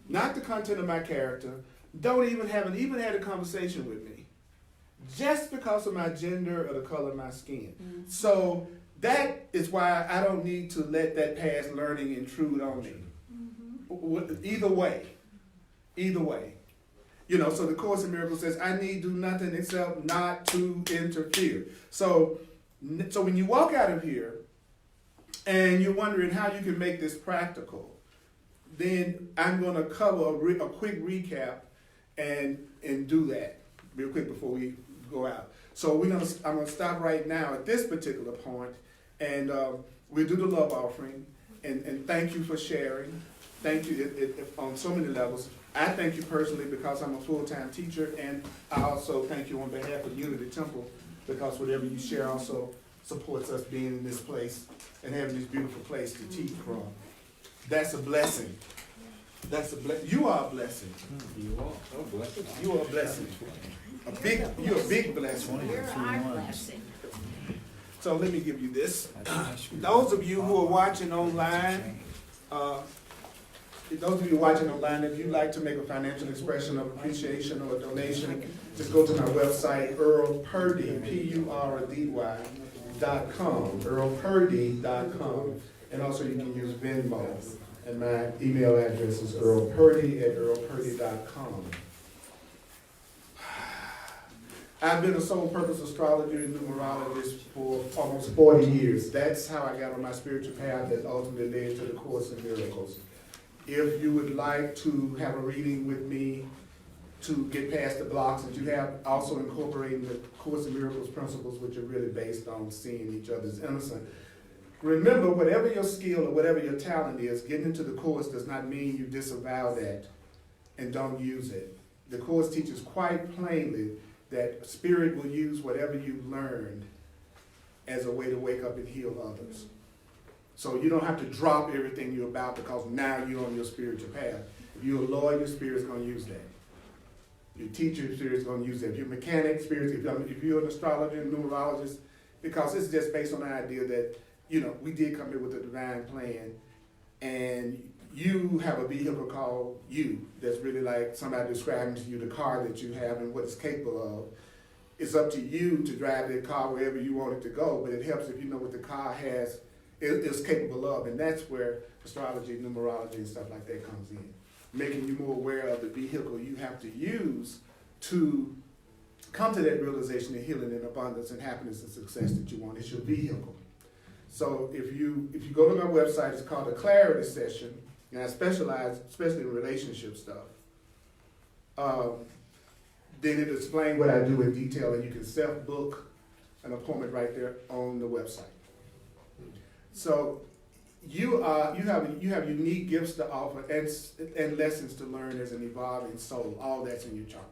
Not the content of my character. Haven't even had a conversation with me. Just because of my gender or the color of my skin. So that is why I don't need to let that past learning intrude on me. Either way. You know, so the Course in Miracles says, I need do nothing except not to interfere. So when you walk out of here and you're wondering how you can make this practical, then I'm going to cover a quick recap and do that real quick before we go out. So I'm going to stop right now at this particular point, and we'll do the love offering. And thank you for sharing. Thank you on so many levels. I thank you personally because I'm a full-time teacher, and I also thank you on behalf of Unity Temple because whatever you share also supports us being in this place and having this beautiful place to teach from. That's a blessing. You are a blessing. You are so blessed. You are a blessing. You're a big blessing. You're our blessing. So let me give you this. Those of you who are watching online, if you'd like to make a financial expression of appreciation or a donation, just go to my website, Earl Purdy, PURDY.com, EarlPurdy.com. And also you can use Venmo. And my email address is earlpurdy@earlpurdy.com. I've been a soul purpose astrologer and numerologist for almost 40 years. That's how I got on my spiritual path that ultimately led to the Course in Miracles. If you would like to have a reading with me to get past the blocks that you have, also incorporating the Course in Miracles principles, which are really based on seeing each other as innocent. Remember, whatever your skill or whatever your talent is, getting into the Course does not mean you disavow that and don't use it. The Course teaches quite plainly that Spirit will use whatever you've learned as a way to wake up and heal others. So you don't have to drop everything you're about because now you're on your spiritual path. If you're a lawyer, your Spirit's going to use that. Your teacher, your Spirit's going to use that. If you're a mechanic, Spirit, if you're an astrologer, numerologist, because it's just based on the idea that, you know, we did come here with a divine plan, and you have a vehicle called you that's really like somebody describing to you the car that you have and what it's capable of. It's up to you to drive that car wherever you want it to go, but it helps if you know what the car is capable of, and that's where astrology, numerology, and stuff like that comes in, making you more aware of the vehicle you have to use to come to that realization of healing and abundance and happiness and success that you want. It's your vehicle. So if you go to my website, it's called a Clarity Session, and I specialize especially in relationship stuff. Then it explains what I do in detail, and you can self-book an appointment right there on the website. So you have unique gifts to offer and lessons to learn as an evolving soul. All that's in your chart.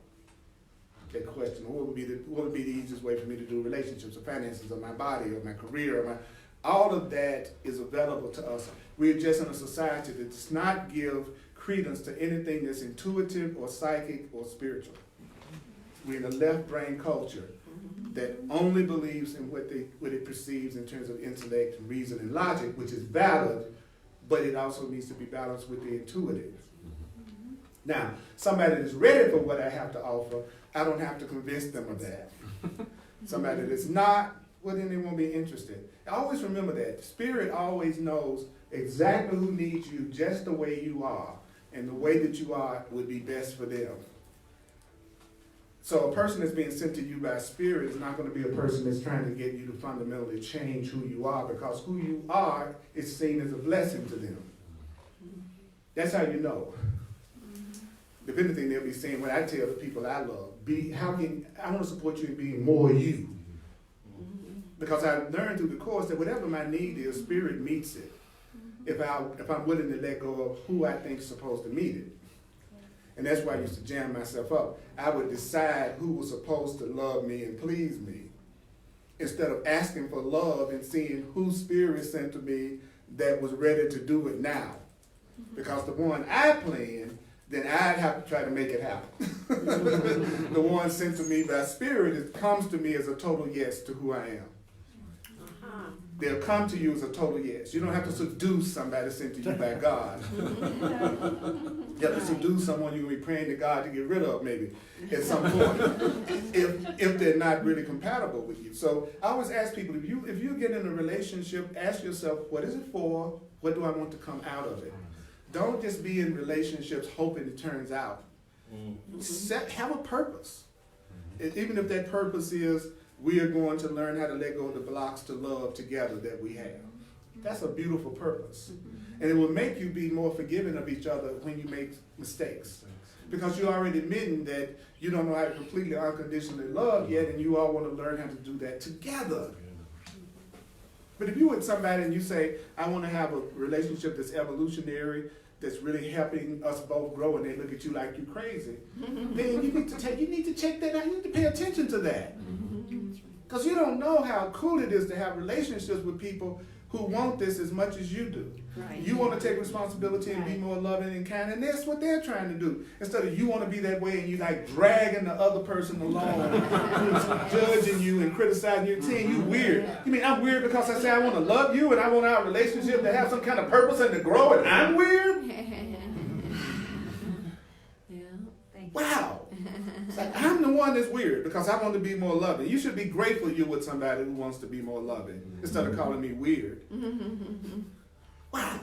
That question: what would be the easiest way for me to do relationships or finances or my body or my career or all of that is available to us. We're just in a society that does not give credence to anything that's intuitive or psychic or spiritual. We're in a left brain culture that only believes in what it perceives in terms of intellect and reason and logic, which is valid, but it also needs to be balanced with the intuitive. Now, somebody that's ready for what I have to offer, I don't have to convince them of that. Somebody that's not, well, then they won't be interested. Always remember that. Spirit always knows exactly who needs you just the way you are, and the way that you are would be best for them. So a person that's being sent to you by Spirit is not going to be a person that's trying to get you to fundamentally change who you are, because who you are is seen as a blessing to them. That's how you know. If anything, they'll be saying what I tell the people I love. I want to support you in being more you. Because I learned through the course that whatever my need is, Spirit meets it. If I'm willing to let go of who I think is supposed to meet it. And that's why I used to jam myself up. I would decide who was supposed to love me and please me, instead of asking for love and seeing who Spirit sent to me that was ready to do it now. Because the one I planned, then I'd have to try to make it happen. The one sent to me by Spirit, it comes to me as a total yes to who I am. They'll come to you as a total yes. You don't have to seduce somebody sent to you by God. You have to seduce someone you're going to be praying to God to get rid of maybe at some point, if they're not really compatible with you. So I always ask people, if you get in a relationship, ask yourself, what is it for? What do I want to come out of it? Don't just be in relationships hoping it turns out. Have a purpose. Even if that purpose is, we are going to learn how to let go of the blocks to love together that we have. That's a beautiful purpose. And it will make you be more forgiving of each other when you make mistakes. Because you're already admitting that you don't know how to completely unconditionally love yet, and you all want to learn how to do that together. But if you're with somebody and you say, I want to have a relationship that's evolutionary, that's really helping us both grow, and they look at you like you're crazy, then you need to check that out. You need to pay attention to that. Because you don't know how cool it is to have relationships with people who want this as much as you do. Right. You want to take responsibility and be more loving and kind, and that's what they're trying to do. Instead of you want to be that way and you like dragging the other person along, who's judging you and criticizing your team, you weird. You mean I'm weird because I say I want to love you and I want our relationship to have some kind of purpose and to grow, and I'm weird? Wow. It's like, I'm the one that's weird because I want to be more loving. You should be grateful you're with somebody who wants to be more loving instead of calling me weird. Wow.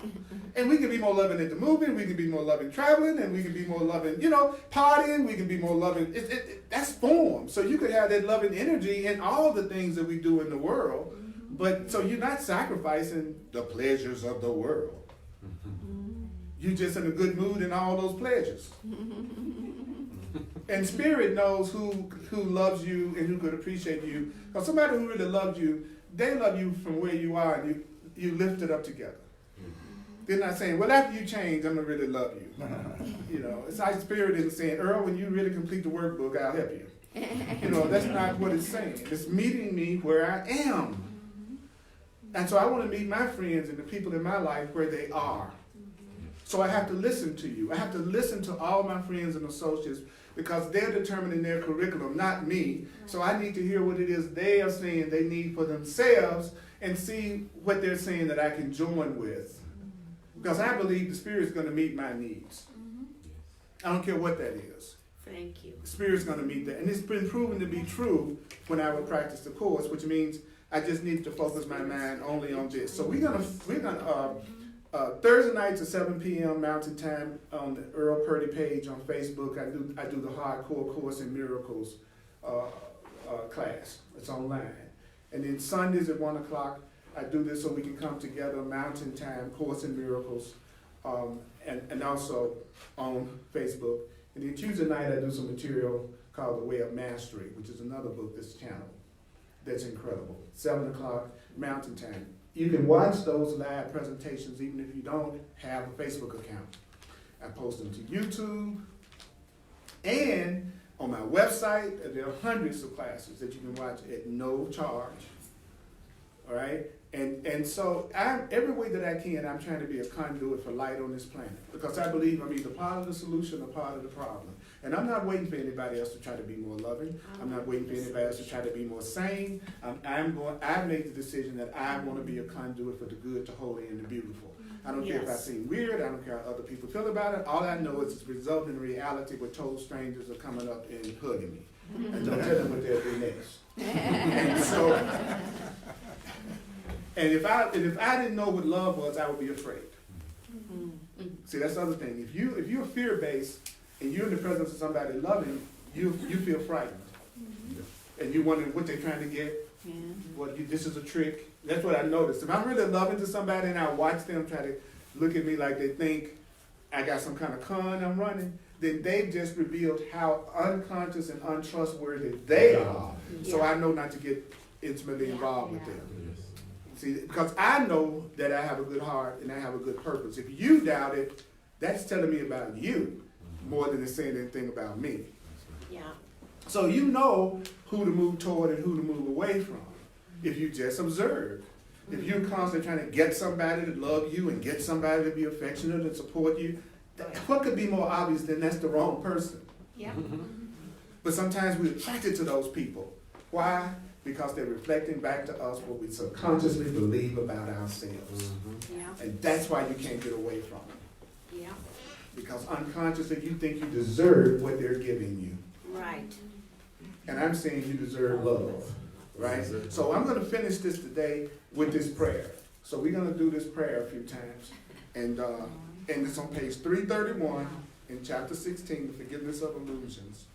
And we can be more loving at the movie, we can be more loving traveling, and we can be more loving, partying, we can be more loving. That's form. So you could have that loving energy in all the things that we do in the world, but so you're not sacrificing the pleasures of the world. You're just in a good mood in all those pleasures. And Spirit knows who loves you and who could appreciate you. Because somebody who really loves you, they love you from where you are, and you lift it up together. They're not saying, well, after you change, I'm going to really love you. It's like Spirit isn't saying, Earl, when you really complete the workbook, I'll help you. That's not what it's saying. It's meeting me where I am. And so I want to meet my friends and the people in my life where they are. So I have to listen to you. I have to listen to all my friends and associates because they're determining their curriculum, not me. So I need to hear what it is they are saying they need for themselves and see what they're saying that I can join with. Because I believe the Spirit's going to meet my needs. I don't care what that is. Thank you. The Spirit's going to meet that. And it's been proven to be true when I would practice the course, which means I just need to focus my mind only on this. So we're gonna Thursday nights at 7 p.m. Mountain Time on the Earl Purdy page on Facebook. I do the Hardcore Course in Miracles class. It's online. And then Sundays at 1 o'clock, I do this so we can come together, Mountain Time, Course in Miracles, and also on Facebook. And then Tuesday night, I do some material called The Way of Mastery, which is another book this channel that's incredible. 7 o'clock, Mountain Time. You can watch those live presentations even if you don't have a Facebook account. I post them to YouTube, and on my website, there are hundreds of classes that you can watch at no charge. All right? And so every way that I can, I'm trying to be a conduit for light on this planet. Because I believe I'm either part of the solution or part of the problem. And I'm not waiting for anybody else to try to be more loving. I'm not waiting for anybody else to try to be more sane. I've made the decision that I want to be a conduit for the good, the holy, and the beautiful. I don't care if I seem weird. I don't care how other people feel about it. All I know is it's resulting in reality where total strangers are coming up and hugging me. And don't tell them what they'll do next. And so, and if I didn't know what love was, I would be afraid. See, that's the other thing. If you're fear-based and you're in the presence of somebody loving, you feel frightened. And you're wondering what they're trying to get. This is a trick. That's what I noticed. If I'm really loving to somebody and I watch them try to look at me like they think I got some kind of con I'm running, then they've just revealed how unconscious and untrustworthy they are. So I know not to get intimately involved with them. See, because I know that I have a good heart and I have a good purpose. If you doubt it, that's telling me about you more than it's saying anything about me. Yeah. So you know who to move toward and who to move away from if you just observe. If you're constantly trying to get somebody to love you and get somebody to be affectionate and support you, what could be more obvious than that's the wrong person? Yeah. But sometimes we're attracted to those people. Why? Because they're reflecting back to us what we subconsciously believe about ourselves. Yeah. And that's why you can't get away from it. Yeah. Because unconsciously you think you deserve what they're giving you. Right. And I'm saying you deserve love. Right? So I'm going to finish this today with this prayer. So we're going to do this prayer a few times. And it's on page 331 in chapter 16, Forgiveness of Illusions.